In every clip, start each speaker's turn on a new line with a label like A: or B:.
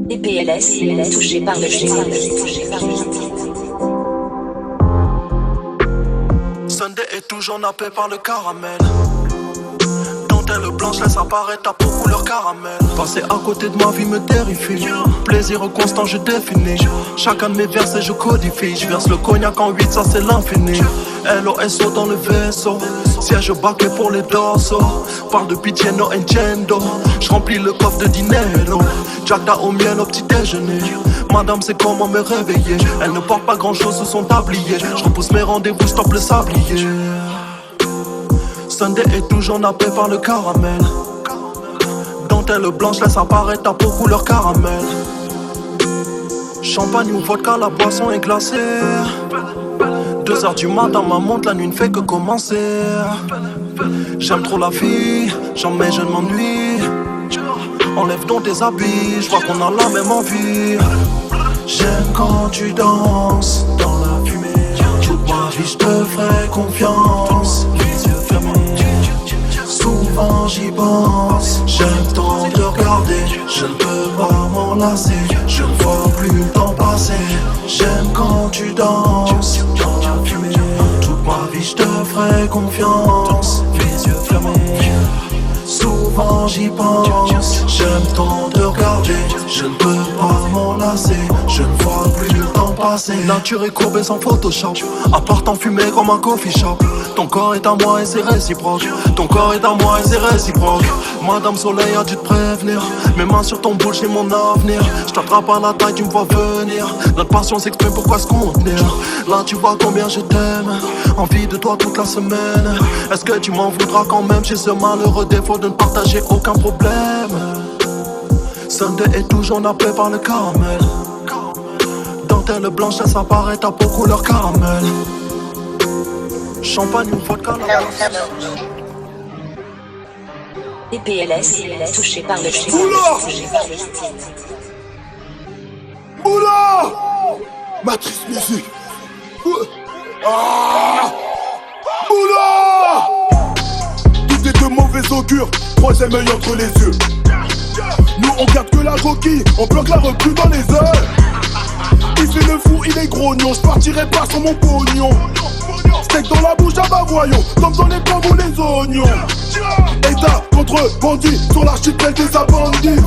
A: DPLS, touché par le shit.
B: Sunday est toujours nappé par le caramel. Dentelle blanche laisse apparaître ta peau couleur caramel. Passer à côté de ma vie me terrifie. Plaisir constant je définis. Chacun de mes versets je codifie. Je verse le cognac en 8, ça c'est l'infini. LOSO dans le vaisseau. Siège baquet pour les dorsaux. Parle de pitié no encendo. Je remplis le coffre de dinero. Jackda au miel au petit déjeuner. Madame sait comment me réveiller. Elle ne porte pas grand chose sous son tablier. Je repousse mes rendez-vous, stop le sablier. Sunday est toujours nappé par le caramel. Dentelle blanche laisse apparaître ta peau couleur caramel. Champagne ou vodka, la boisson est glacée. 2h du matin, ma montre, la nuit ne fait que commencer. J'aime trop la vie, j'en mets, je ne m'ennuie. Enlève donc tes habits, je vois qu'on a la même envie. J'aime quand tu danses dans la fumée. Toute ma vie, je te ferai confiance. Les yeux fermés, souvent j'y pense. J'aime tant te regarder, je ne peux pas m'en lasser. Je ne vois plus le temps passer. J'aime quand tu danses dans la fumée. Toute ma vie, je te ferai confiance. Les yeux fermés, souvent j'y pense. J'aime tant te regarder, je ne peux pas m'en lasser. Je ne vois plus le temps passer. Nature est courbée sans Photoshop. À part t'enfumer comme un coffee shop. Ton corps est à moi et c'est réciproque. Ton corps est à moi et c'est réciproque. Madame Soleil a dû te prévenir. Mes mains sur ton boule, j'ai mon avenir. Je t'attrape à la taille, tu me vois venir. Notre passion s'exprime, pourquoi se contenir? Là tu vois combien je t'aime. Envie de toi toute la semaine. Est-ce que tu m'en voudras quand même? J'ai ce malheureux défaut de ne partager aucun problème. Sunday est toujours nappé par le caramel. Dentelle blanche laisse apparaître ta peau couleur caramel. Champagne ou vodka, la
A: DPLS, touché par le shit.
C: Oula! Matrice musique. Ah! Oula! Tout est de mauvais augure. Troisième œil entre les yeux. Nous on garde que la coquille. On bloque la recrue dans les heures. Il fait le fou, il est grognon. Je partirai pas sur mon pognon. Steak dans la bouche, ah bah voyons. Comme dans les pommes ou les oignons. État contre bandit. Sur l'archipel des abandis.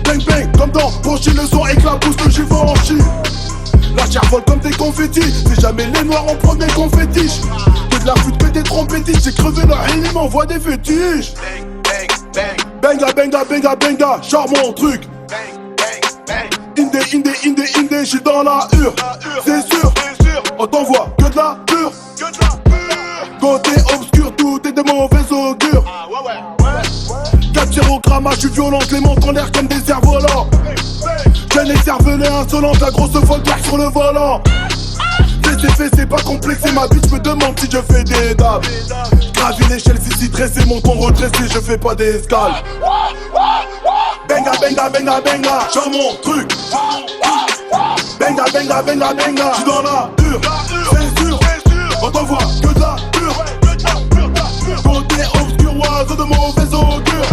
C: Bang bang comme dans Banshee. Le son éclabousse le Givenchy. La chair vole comme des confettis. C'est jamais les noirs en premier qu'on fétiche. Que de la flûte, que des trompettistes. J'ai crevé leur haine, ils m'envoient des fétiches. Benga, benga, benga, benga, genre mon truc. Indé, j'suis dans la hure. C'est sûr, on t'envoie que de la pure. Côté obscur, tout est de mauvais augure. 4-0 gramma, j'suis violent, les montres en l'air comme des cerfs-volants. J'ai les cervelets insolentes, la grosse voltaire sur le volant. C'est fait, c'est pas complexé, ma bitch me demande si je fais des dabs. Gravis l'échelle, si dressé, mon ton redressé, je fais pas d'escale. Benga, benga, benga, benga, genre mon truc. Benga, benga, benga, benga, j'suis dans la hure, c'est sûr, on t'envoie que de la pure. Côté obscur, oiseau de mauvais augure.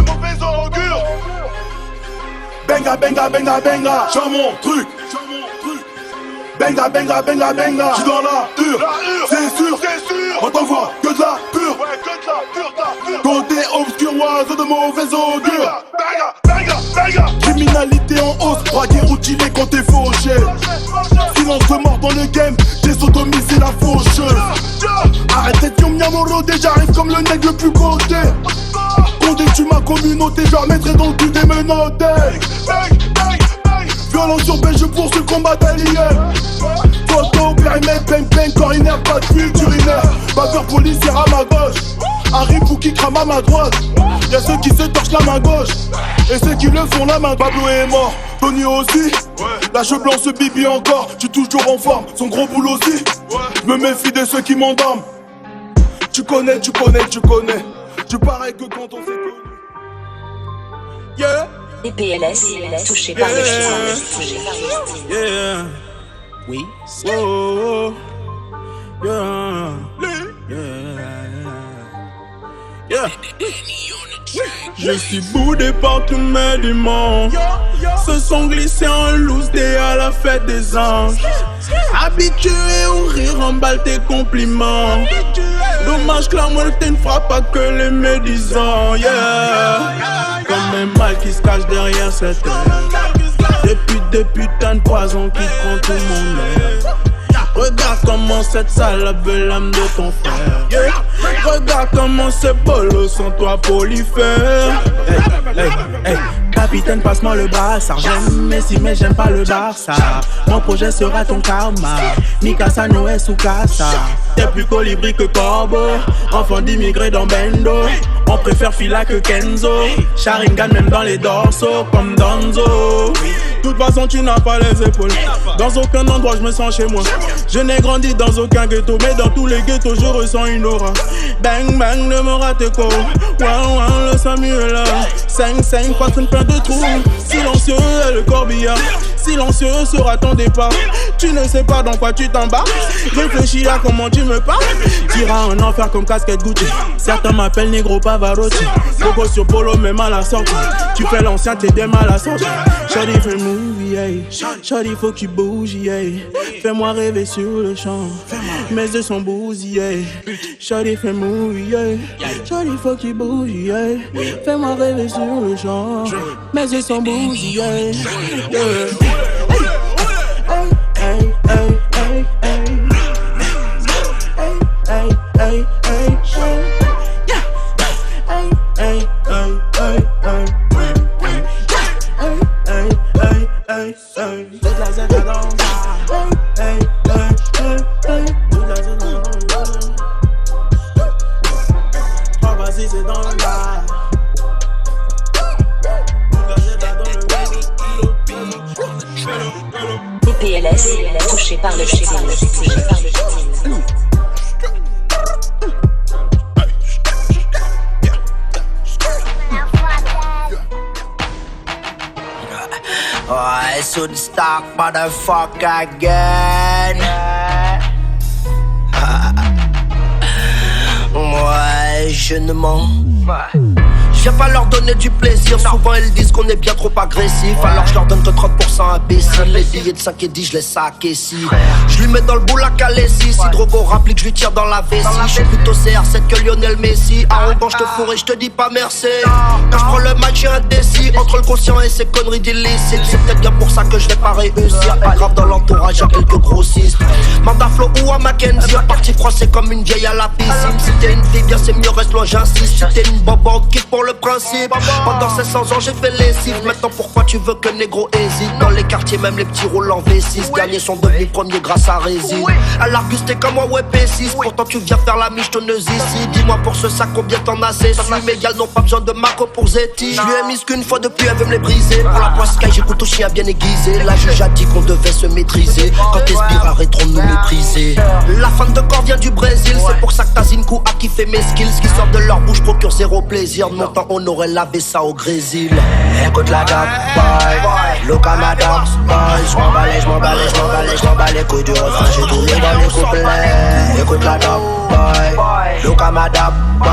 C: Benga, benga, benga, benga, genre mon truc. Benga, benga, benga, benga, j'suis dans la hure, c'est sûr, on t'envoie que de la pure. Côté obscur, oiseau de mauvais augure. Criminalité en hausse, braqué ou tiré quand t'es fauché. Silence de mort dans le game, j'ai sodomisé la faucheuse. Arrête d'être yom déjà j'arrive comme le nègre le plus coté. Condé tu ma communauté, je la mettrai dans le cul des menottés. Violence urbaine, je poursuis le combat d'alliés. Photo, périmètre, bang bang, corinaire, pas de fuite urinaire. Baveur policière à ma gauche, un ripou qui crame à ma droite. Y'a ceux qui se torchent la main gauche, et ceux qui le font la main. Pablo est mort, Tony aussi. La cheveux blanc se bibi encore, j'suis toujours en forme, son gros boule aussi. Me méfie de ceux qui m'endorment. Tu connais. Je parais que quand on s'est connu. Yeah.
A: DPLS, touché par le shit.
D: Yeah. Oui. Oh, yeah. Yeah. Yeah. Je suis boudé par tous mes démons. Se sont glissés en loose day à la fête des anges. Habitué au rire, emballe tes compliments. Dommage que la mortalité ne fera pas que les médisants, yeah. Comme un mal qui se cache derrière cette terre. Depuis des putains de poisons qui prend tout mon air. Regarde comment cette salope veut l'âme de ton frère, yeah. Regarde comment c'est bolo sans toi prolifère. Hey, hey, hey. Capitaine, passe-moi le brassard. J'aime Messi mais j'aime pas le Barça. Mon projet sera ton karma. Mikasa, Noé, Sukasa. T'es plus colibri que corbeau. Enfant d'immigré dans Bendo. On préfère Fila que Kenzo. Sharingan même dans les dorsaux comme Donzo. De toute façon tu n'as pas les épaules. Dans aucun endroit je me sens chez moi. Je n'ai grandi dans aucun ghetto. Mais dans tous les ghettos je ressens une aura. Bang bang ne me rate quoi. Wow wow le Samuel. 5-5 poitrine plein de trous. Silencieux est le corbillard. Silencieux sera ton départ. Tu ne sais pas dans quoi tu t'embarques. Réfléchis à comment tu me parles. T'iras en enfer comme casquette Gucci. Certains m'appellent Negro Pavarotti. Pogo sur polo même à la sortie. Tu fais l'ancien t'es des mal à sortir. Shawty fais movie, hey. Shawty faut que tu bouges, hey. Fais-moi rêver sur le champ. Mes yeux sont bousillés. Shawty fais movie, hey. Shawty faut que tu bouges, hey. Fais-moi rêver sur le champ. Mes yeux sont bousillés.
A: PLS, touché par le style.
E: I should start motherfucker again. Moi, je ne mens. Je viens pas leur donner du plaisir. Souvent elles disent qu'on est bien trop agressif. Alors je leur donne que 30% imbécile. Les billets de 5 et 10 je les sac ici. Je lui mets dans le boule à Calais-si. Si Drogo rapplique je lui tire dans la vessie. Je suis plutôt CR7 que Lionel Messi. Arrogant je te fourre et je te dis pas merci. Quand je prends le match j'ai indécis. Entre le conscient et ses conneries d'illicites. C'est peut-être bien pour ça que je vais pas réussir. Pas grave dans l'entourage y'a quelques grossistes. Manda Flo ou à Mackenzie. Parti froissé comme une vieille à la piscine. Si t'es une fille bien c'est mieux reste loin j'insiste. Si t'es une bobante quitte pour le principe. Pendant ces 100 ans j'ai fait les cibles. Maintenant pourquoi tu veux que négro hésite? Dans les quartiers même les petits roulent en V6. Derniers sont devenus premiers grâce à Résine. À l'Argus t'es comme moi ouais P6. Pourtant tu viens faire la michetonneuse ici. Dis-moi pour ce sac combien t'en as c'est su. Mes gars n'ont pas besoin de Marco pour Zeti. Je lui ai mis qu'une fois depuis elle veut me les briser. Pour la poisse Sky j'écoute au chien bien aiguisé. La juge a dit qu'on devait se maîtriser. Quand t'espires arrêteront de nous mépriser. La fan de corps vient du Brésil. C'est pour ça que Tazinkou a kiffé mes skills. Ce qui sort de leur bouche procure zéro plaisir. De mon temps on aurait lavé ça au Grésil. Écoute la dame, boy. Look at my dog, boy. J'm'emballe les couilles du refrain. J'ai tout mis dans les couplets. Écoute la dame, boy. Look at my dog, boy.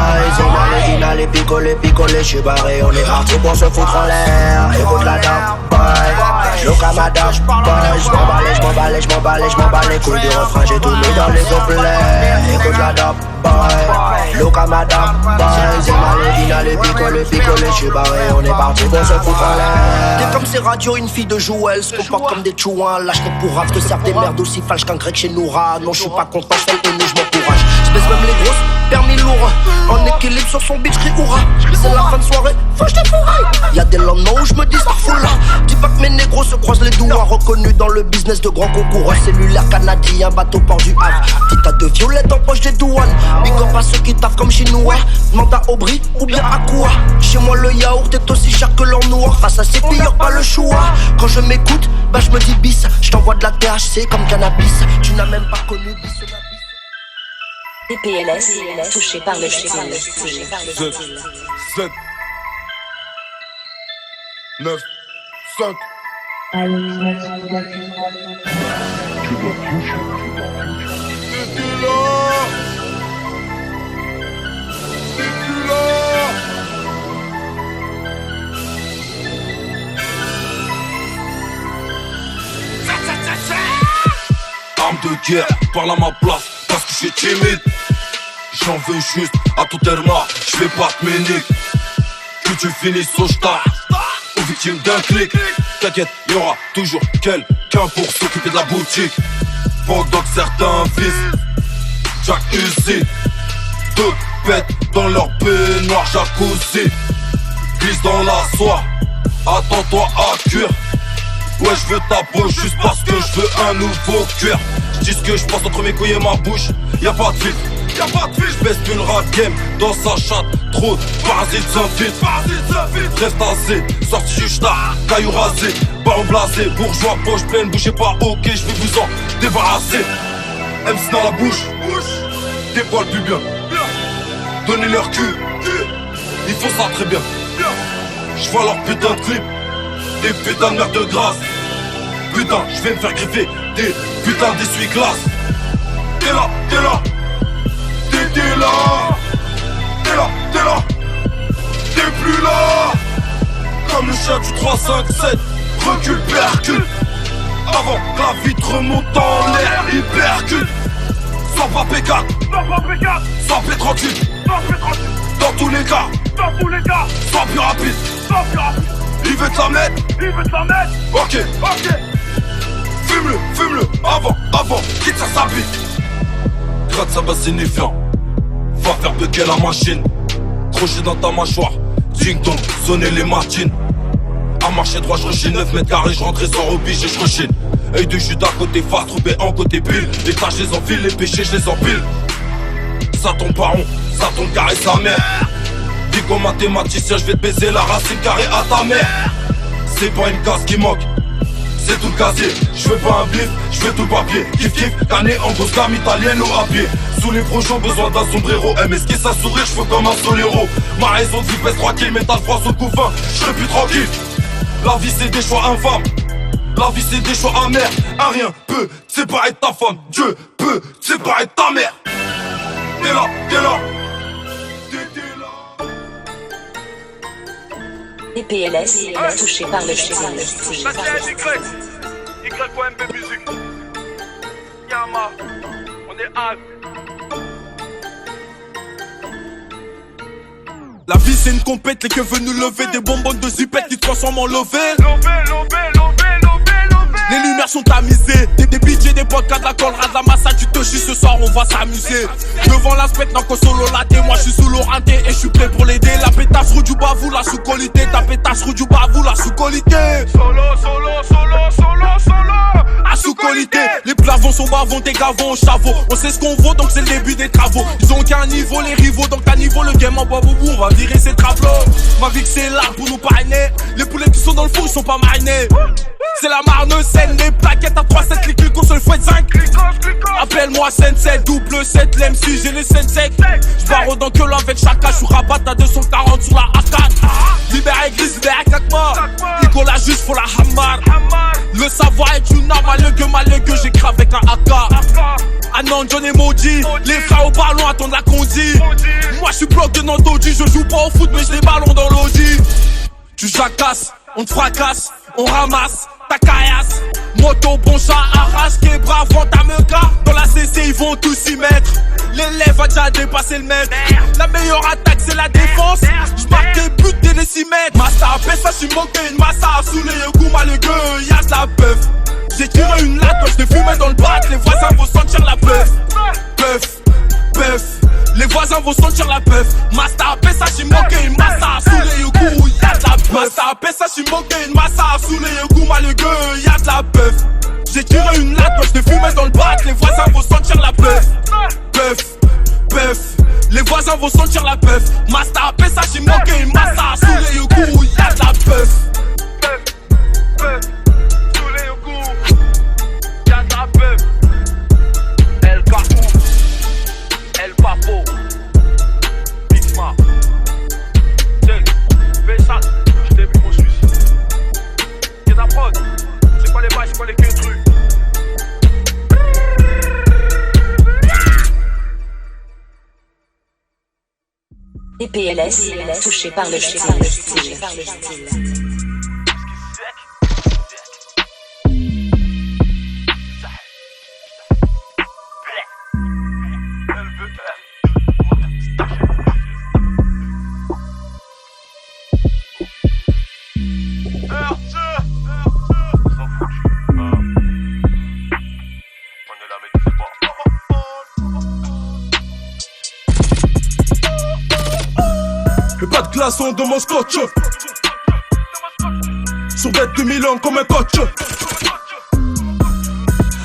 E: Zinale, picolé, j'suis barré. On est parti pour se foutre en l'air. Écoute la dame, boy. Look at my dog, boy. J'm'emballe les couilles du refrain. J'ai tout mis dans les couplets. Écoute la dame, boy. Look at my dog, boy. Zinale, picolé, j'suis barré. On est parti pour se foutre en l'air. T'es comme ces radios, une fille de Jouel. Se comporte comme des chouins. Lâche les pourraves, te servent des merdes aussi falches qu'un grec chez Noura. Non, j'suis pas content, seul et nous j'm'encourage. J'baisse même les grosses, permis lourd. En équilibre sur son beach, crie hurrah. C'est la fin de soirée, faut que j'te fourraille. Y'a des lendemains où j'me dis starful. Dis pas que mes négros se croisent les doigts. Reconnu dans le business de grands concours. Cellulaire canadien, bateau port du Havre. Petit tas de violettes en poche des douanes. Big up à ceux qui taffent comme chinois. Demande à Aubry ou bien à quoi. Chez moi le yaourt est aussi cher que l'or noir. Face à ces pires pas le choix. Quand je m'écoute, bah je me dis bis. Je t'envoie de la THC comme cannabis. Tu n'as même pas connu bis.
A: PLS, touché par le style.
C: 7 9 5
F: vulgaire, parle à ma place, parce que je suis timide. J'en veux juste à tout terme, je fais pas de ménique. Que tu finisses au star ou victime d'un clic. T'inquiète, y'aura toujours quelqu'un pour s'occuper de la boutique. Pendant que certains visent jacuzzi, d'autres pètent dans leur baignoire jacuzzi. Glisse dans la soie, attends-toi à cuire. Ouais, je veux ta peau juste parce que je veux un nouveau cuir. J'dis ce que je pense entre mes couilles et ma bouche. Y'a pas de filtre, y'a pas de filtre. J'baisse une rap game dans sa chatte. Trop de parasites s'infiltrent. Reste assez, sorti du star, caillou rasé, baron blasé, bourgeois, poche pleine, bougez pas, ok, je vais vous en débarrasser. MC dans la bouche, des poils plus bien. Donnez leur cul, ils font ça très bien. J'vois leur putain de clip, des putains de merde de grâce. Putain, je vais me faire griffer des putains d'essuie-glace. T'es là, t'es là, t'es là, t'es là, t'es là, t'es plus là. Comme le chat du 3-5-7, recule, percule. Avant que la vitre remonte en l'air, il percute. Sans pas P4, sans P38, dans tous les cas, sans plus rapide. Il veut te la mettre, ok, fume-le, avant, quitte sa bite. Gratte sa base signifiant, va faire bugger la machine. Crochet dans ta mâchoire, ding-dong, sonner les matines. À marcher droit, je rechine 9 mètres carrés, je rentrais sans oblige et je rechine. Œil de jus d'un côté face, troubé en côté pile. Les tâches je les enfile, les péchés je les empile. Ça tombe pas rond, ça tombe carré sa mère. Dis qu'en mathématicien je vais te baiser la racine carrée à ta mère. C'est pas une case qui manque, c'est tout le casier. Je veux pas un bif, je veux tout le papier. Kiff kiff, cané en grosse gamme italienne ou à pied. Sous les projets, besoin d'un sombrero. Esquisse un sourire, je fais comme un solero. Ma raison de vie pèse 3 kills, métal froid sous le couffin, je serai plus tranquille. La vie c'est des choix infâmes, la vie c'est des choix amers. Un rien peut te séparer de ta femme, Dieu peut te séparer de ta mère. T'es là, t'es là, t'es là.
A: DPLS, touché par le style.
G: YOMB Musique. Yama, on est hâte.
D: La vie c'est une compète, les keufs veulent nous lever. Des bonbonnes de zipette qui transforment en levé. Les lumières sont tamisées, des budgets, des podcasts, la colle, de la massa, tu te chies, ce soir on va s'amuser. Devant l'aspect, non que solo laté, moi je suis sous l'oranté et je suis prêt pour l'aider. La pétasse roue du bavou, la sous-qualité, ta pétasse roue du bavou, la sous-qualité.
G: Solo.
D: À sous-qualité, les plavons sont bavons, tes gavons au chavot. On sait ce qu'on vaut donc c'est le début des travaux. Ils ont qu'un niveau, les rivaux, donc à niveau le game en boboubou, on va virer ces tableaux. Ma vie que c'est là pour nous parrainer. Les poulets qui sont dans le four ils sont pas marinés. C'est la marne scène, les plaquettes à 3-7, les clics sur le fouet 5. Appelle-moi Sensei, double 7, l'MC, j'ai les Sensei. J'pars dans que là avec chacun, j'suis rabat à 240 sur la A4. Libéré grise, libéré Kakma. Igo la juste pour la hamar. Le savoir est une arme, malheureux, j'écris avec un AK. Anon, John et Maudit, les frères au ballon attendent la condi. Moi j'suis bloqué dans Doji, je joue pas au foot mais j'ai des ballons dans l'audi. Tu jacasses, on te fracasse, on ramasse ta caillasse. Moto, bon chat, arrache, québra, vent ta meuca. Dans la CC, ils vont tous s'y mettre. L'élève a déjà dépassé le maître. La meilleure attaque, c'est la défense. J'marque des buts dès les 6 mètres. Massa, pèse ça, j'suis manqué une massa. Sous les goûts, mal le gueux, y'a de la peuf. J'ai tiré une latte, je t'ai fumé dans le bat. Les voisins vont sentir la peuf. Les voisins vont sentir la peuf. Massa, pèse ça, j'suis manqué une massa. Sous les goûts, y'a de la peuf. Massa, pèse ça, j'suis manqué une massa. Sous les goûts, mal le gueux, y'a de la peuf. J'ai tiré une latte, je t'ai fumé dans le bat. Les voisins vont sentir la peuf. Les voisins vont sentir la peuf. Masta, pèse ça, j'ai manqué une massa. Sous les goûts, y'a de la peuf.
G: Sous les goûts, y'a de la peuf. El Capou, El Papo, Big Ma. Fais ça, je t'ai vu mon suicide. Y'a ta prod, c'est quoi les bails, c'est quoi les queues.
A: DPLS, touché par le style.
D: façon de mon scotch. Survêt de Milan comme un coach.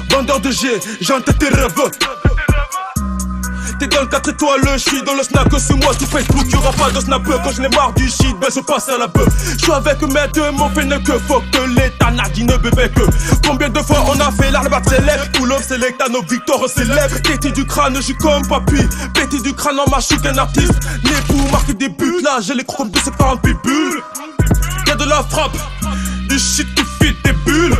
D: Vendeur de G, j'ai en tête tes rêves. T'es dans le 4 étoiles, je suis dans le snack. C'est moi sur Facebook, y'aura pas de snap. Quand je n'ai marre du shit, ben je passe à la bœuf. Je suis avec mes deux, mon fait n'est que faut que l'état Nadine bébé que. Combien de fois on a fait l'arme à célèbre. Tout l'homme select à nos victoires célèbres. Pété du crâne, je suis comme papy. Pété du crâne en machine qu'un artiste. Né pour marquer des buts, là j'ai les crocs de ses parents pibules. Y'a de la frappe, du shit qui fit des bulles.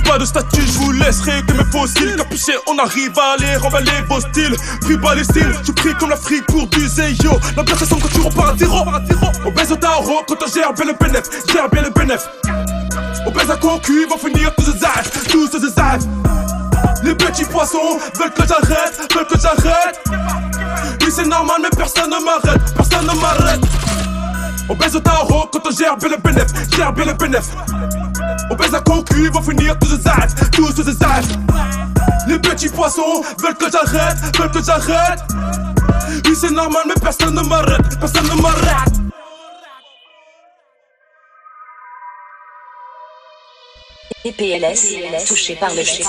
D: Pas de statut, je vous laisserai que mes fossiles. Capuché, on arrive à les remballer vos styles. Pris Palestine, je prie comme l'Afrique pour du Zeyo. La place semble quand tu repars à zéro. On baise au tarot quand on gère bien le bénéf. Gère bien le bénéf. On baise à concu, ils vont finir tous ces âges. Tous ces âges. Les petits poissons veulent que j'arrête. Veulent que j'arrête. Oui, c'est normal, mais personne ne m'arrête. Personne ne m'arrête. On baise au tarot quand on gère bien le bénéf. Gère bien le bénéf. On baise à concu, ils vont finir tous ces âges, tous ces âges. Les petits poissons veulent que j'arrête, veulent que j'arrête. Oui c'est normal mais personne ne m'arrête, personne ne m'arrête.
A: PLS, touché par le style.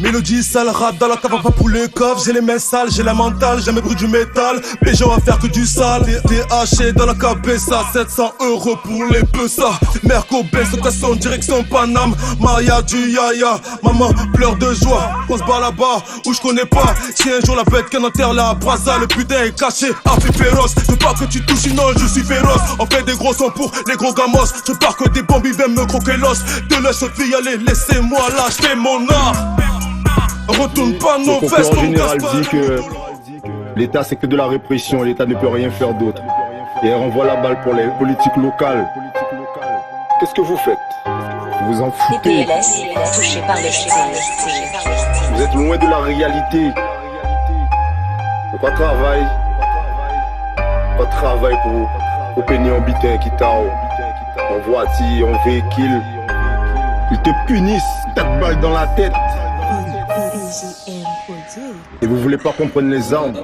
D: Mélodie sale, rap dans la cave, pas pour les coffres. J'ai les mains sales, j'ai la mentale, j'ai mes bruits du métal. PG on va faire que du sale. THC dans la cabessa, 700 € pour les ça. Merco baisse, occasion, direction Paname. Maria du yaya, maman pleure de joie. On se bat là-bas, où je connais pas. Si un jour la bête qu'un enterre la brasa, le putain est caché, affaire féroce. Je veux pas que tu touches, sinon je suis féroce. On fait des gros sons pour les gros gamos. Je pars que des bombes, ils viennent me croquer l'os. Te laisse y aller, laissez-moi là, je fais mon art. Retourne pas nos fesses,
H: mon général dit que l'État c'est que de la répression, l'État ne peut rien faire d'autre. Et elle renvoie la balle pour les politiques locales. Qu'est-ce que vous faites? Vous vous en foutez.
A: PLS, touché par le style.
H: Vous êtes loin de la réalité. Pourquoi travail? Pas de travail pour payer en bitin qui t'a en voiture, en véhicule. Ils te punissent, 4 balles dans la tête. Et vous voulez pas comprendre les armes.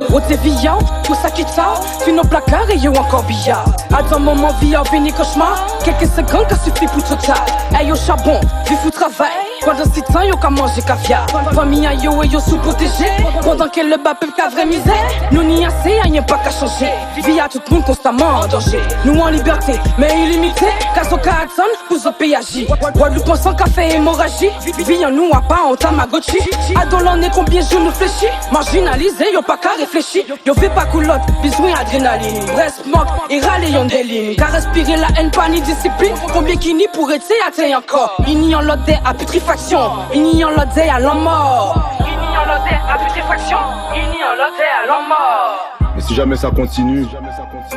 I: Route viand, tout ça qui t'a puis nos placards et yo encore billard. À ton moment, vie en vini cauchemar. Quelques secondes, ça suffit pour total. Hey yo charbon, vif ou travail. Pendant 6 ans, yo qu'à manger caviar. Famille à yo et yo sous protégé. Pendant que le bas peuple qu'a vraie misère. Nous n'y assez, y'a pas qu'à changer. Vie à tout le monde constamment en danger. Nous en liberté, mais illimité. Caso Carton, vous au PAJ. Guadeloupe pensant café hémorragie. Vie en nous à pas en Tamagotchi. Adolon est combien je nous fléchis. Marginalisé, yo pas qu'à réfléchir. Yo fait pas coulotte, besoin adrénaline. Breast mock, et râler yon des lignes. Qu'à respirer la haine, pas ni discipline. Combien qui n'y pourrait t'y encore. Il n'y en l'autre à putréfaction. Il n'y en l'autre à la mort. Il n'y en l'autre à putréfaction. Il n'y en l'autre à la mort.
H: Mais si jamais ça continue,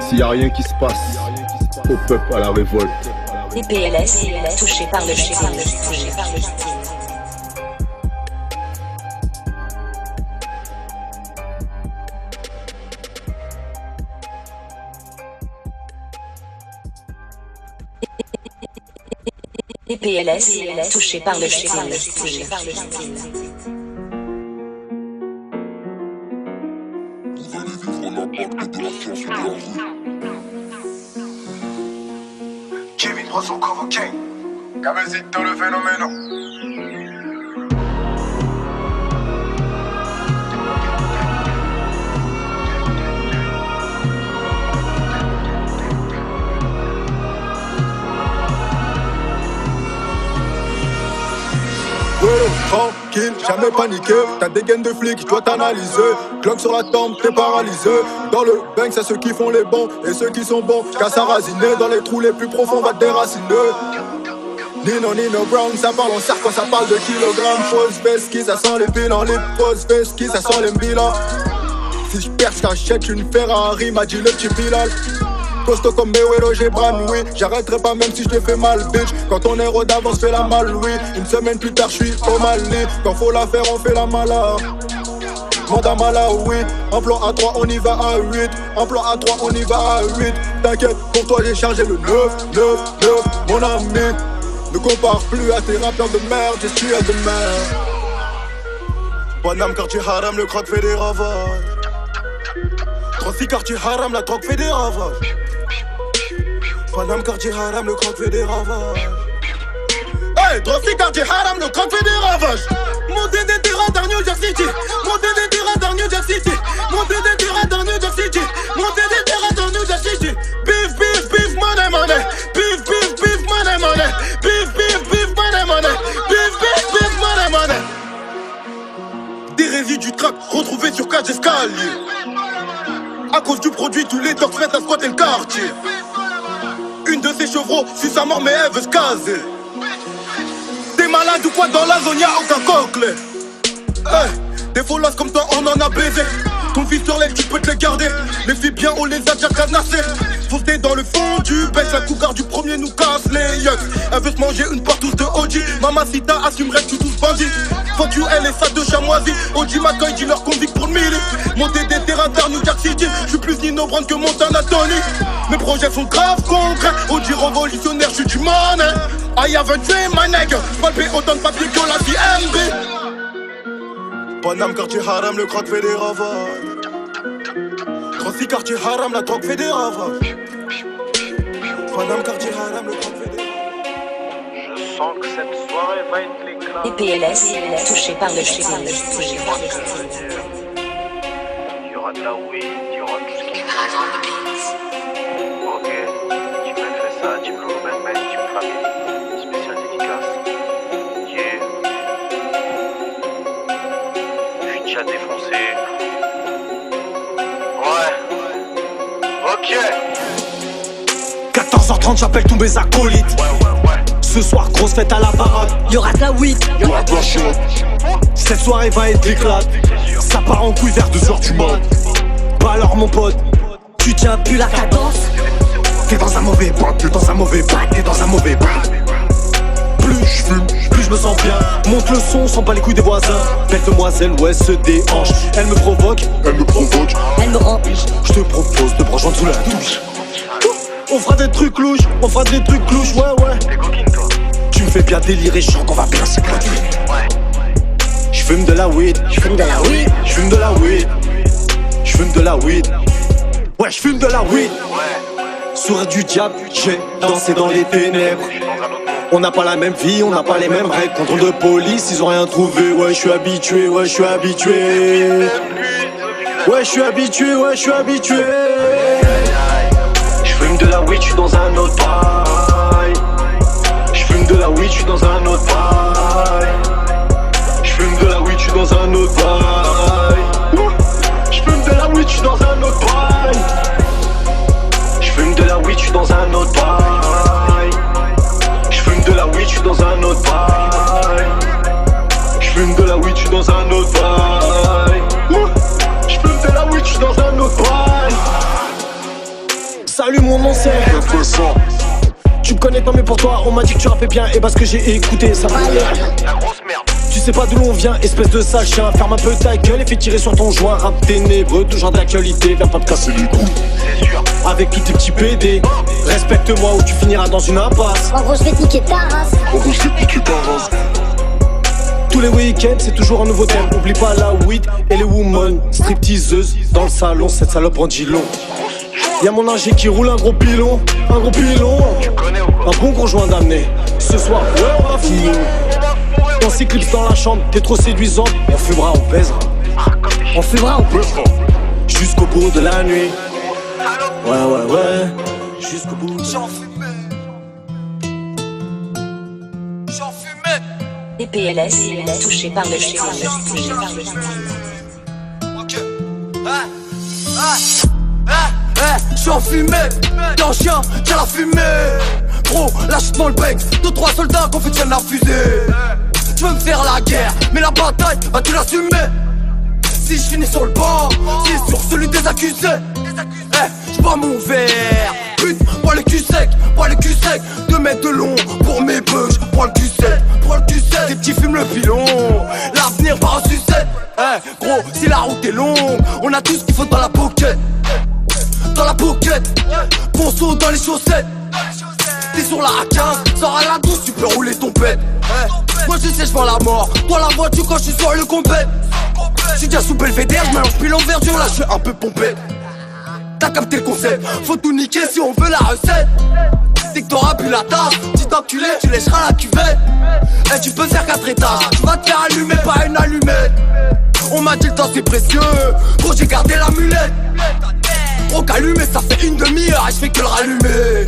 H: s'il y a rien qui se passe, au peuple à la révolte.
A: PLS, touché par le style. PLS, touché par le style.
C: Kevin Russell convoqué. Cabecito le phénomène. Tranquille, jamais paniqué. T'as des gaines de flics, tu dois t'analyser. Glock sur la tempe, t'es paralysé. Dans le bang, c'est ceux qui font les bons et ceux qui sont bons. Casse à rasiner, dans les trous les plus profonds, va te déraciner. Nino Brown, ça parle en cercle quand ça parle de kilogrammes. Fausse veste qui ça sent les bilans. Les fausses vestes qui ça sent les bilans. Si je perds, j'achète une Ferrari, m'a dit le petit Bilal. Costaud comme Mayweather, j'ai Bran, oui. J'arrêterai pas même si je te fais mal, bitch. Quand on est héros d'avance, fait la mal, oui. Une semaine plus tard, je suis au Mali. Quand faut la faire, on fait la mala. Manda mala, oui. En plan A3, on y va à 8. En plan A3, on y va à 8. T'inquiète, pour toi, j'ai chargé le 9, mon ami. Ne compare plus à tes rappeurs de merde, je suis à de merde.
B: Paname quartier haram, le crack fait des ravages. 36 quartier haram, la drogue fait des ravages. Paname quartier haram, le crack fait des ravages.
C: Hey, 36 quartier haram, le crack fait des ravages. Montez des terrains dans New York City. Montez des terrains dans New York City. Montez des terrains dans New York City. Montez des terrains dans New York City. Beef, beef, beef, money, money. Beef, beef, beef, money, money. Beef, beef, beef, money, money. Beef, beef, beef, money, money. Des résidus du crack retrouvés sur cage d'escalier. À cause du produit, tous les dogs se mettent à squatter le quartier. Une de ces chevreaux suit sa mort mais elle veut se caser. T'es malade ou quoi dans la zone, y'a aucun cocle. Hey, des follasses comme toi on en a baisé. Ton fils sur l'aile tu peux te les garder. Les filles bien on les a déjà cadenassées. Sauter dans le fond du bec. La cougar du premier nous casse les yucks. Elle veut se manger une partouze de OG. Mamacita assumerait que tu tous bandits. Fuck you elle et sa de chamoisie. OG McCoy dit leur convict pour le mili. Monter des terrains vers New York City. J'suis plus Nino Brown que Montana Tony. Mes projets sont graves concrets. OG révolutionnaire j'suis du money. I have a dream my nigga. Palpé autant de papier que la CMB.
B: Paname quartier haram, le crack fait des ravages. 36 quartier haram, la drogue fait des ravages. Paname quartier haram, le crack fait des ravages.
G: Je sens que cette soirée va être l'éclat.
A: Les PLS, touchés par le style.
G: Il y aura de la weed, il y aura tout ce qu'il faut. Ok, tu me fais ça, tu me le remets, tu me famille. Spécial dédicace. Yeah. Je suis déjà défoncé. Ouais. Ok.
J: 14h30, j'appelle tous mes acolytes.
G: Ouais.
J: Ce soir, grosse fête à la baraque.
I: Y'aura de la weed.
J: Y'aura de la shot. Cette soirée va être éclate. Ça part en couille vers 2h du mat. Bah alors mon pote, tu tiens plus la cadence. T'es dans un mauvais bain, t'es dans un mauvais bain, t'es dans un mauvais bain. Plus je fume, plus je me sens bien. Monte le son, sans pas les couilles des voisins. Belle demoiselle, ouais, se déhanche. Elle me provoque,
C: Elle me provoque.
I: Elle me remplit.
J: je te propose de me rejoindre sous la douche. On fera des trucs louches, on fera des trucs louches, ouais.
G: T'es coquine toi.
J: Tu me fais bien délirer, je sens qu'on va bien s'éclater. J'fume de la weed,
I: J'fume de la weed.
J: j'fume de la weed, j'fume de la weed. Ouais, j'fume de la weed. Sourire du diable, j'ai dansé dans les ténèbres. On n'a pas la même vie, on n'a pas les mêmes règles. Contrôle de police, ils ont rien trouvé. Ouais, je suis habitué, ouais, je suis habitué. Ouais, je suis habitué, ouais, je suis habitué. J'fume de la weed, je suis dans un autre bail. J'fume de la weed, je suis dans un autre bail. J'fume de la weed, je suis dans un autre bail. J'fume de la weed, je suis dans un autre bail. J'fume de la weed, je suis dans un autre bail. J'fume de la weed, je suis dans un autre bail. J'fume de la weed, je suis dans un autre bail. J'fume de la weed, je suis dans un autre bail. Salut mon nom c'est Tu me connais pas mais pour toi on m'a dit que tu rappais bien. Et bah ce que j'ai écouté ça m'a l'air.
G: La grosse merde.
J: Tu sais pas d'où l'on vient, espèce de sale chien. Ferme un peu ta gueule et fais tirer sur ton joint. Rap ténébreux, toujours d'actualité. Viens pas te casser les couilles.
G: C'est sûr.
J: Avec tous tes petits PD. Respecte-moi ou tu finiras dans une impasse.
K: En gros, je vais niquer ta race.
J: Tous les week-ends c'est toujours un nouveau thème. Oublie pas la weed et les women. Stripteaseuses dans le salon, cette salope en long. Y'a mon ingé qui roule un gros pilon. Un gros pilon. Un bon gros joint d'amener. Ce soir, ouais on va fumer. On s'éclipse dans la chambre, t'es trop séduisant. On fumera, on baisera. On fumera, on baisera. Jusqu'au bout de la nuit. Ouais. Jusqu'au bout. J'en fumais.
A: Les PLS, touchés par le style.
J: J'en fumais, t'es chien, tiens la fumée. Gros, lâche-moi le bec, 2-3 soldats qu'on fait tienne la fusée. Tu veux me faire la guerre, mais la bataille, vas-tu l'assumer? Si je finis sur le banc, c'est sur celui des accusés. J'bois mon verre, pute, bois le cul sec, 2 mètres de long pour mes bœufs, j'prends le cul sec, des petits fument le pilon, l'avenir par un sucette. Gros, si la route est longue, on a tout ce qu'il faut dans la pocket. Dans la pocket, ponceau dans les chaussettes.
E: T'es sur la A15, sors à la douce, tu peux rouler ton pet. Moi je sais, je vends la mort. Toi la vois-tu quand je suis sur le compète? J'suis déjà sous Belvédère, j'mélange pile en verdure, là j'suis un peu pompé. T'as capté le concept, faut tout niquer si on veut la recette. Dès que t'auras plus la tasse, petit enculé, tu lècheras la cuvette. Et tu peux faire 4 étages, tu vas te faire allumer par une allumette. On m'a dit le temps c'est précieux, gros j'ai gardé l'amulette. Gros qu'allumer ça fait une demi-heure et j'fais que le rallumer.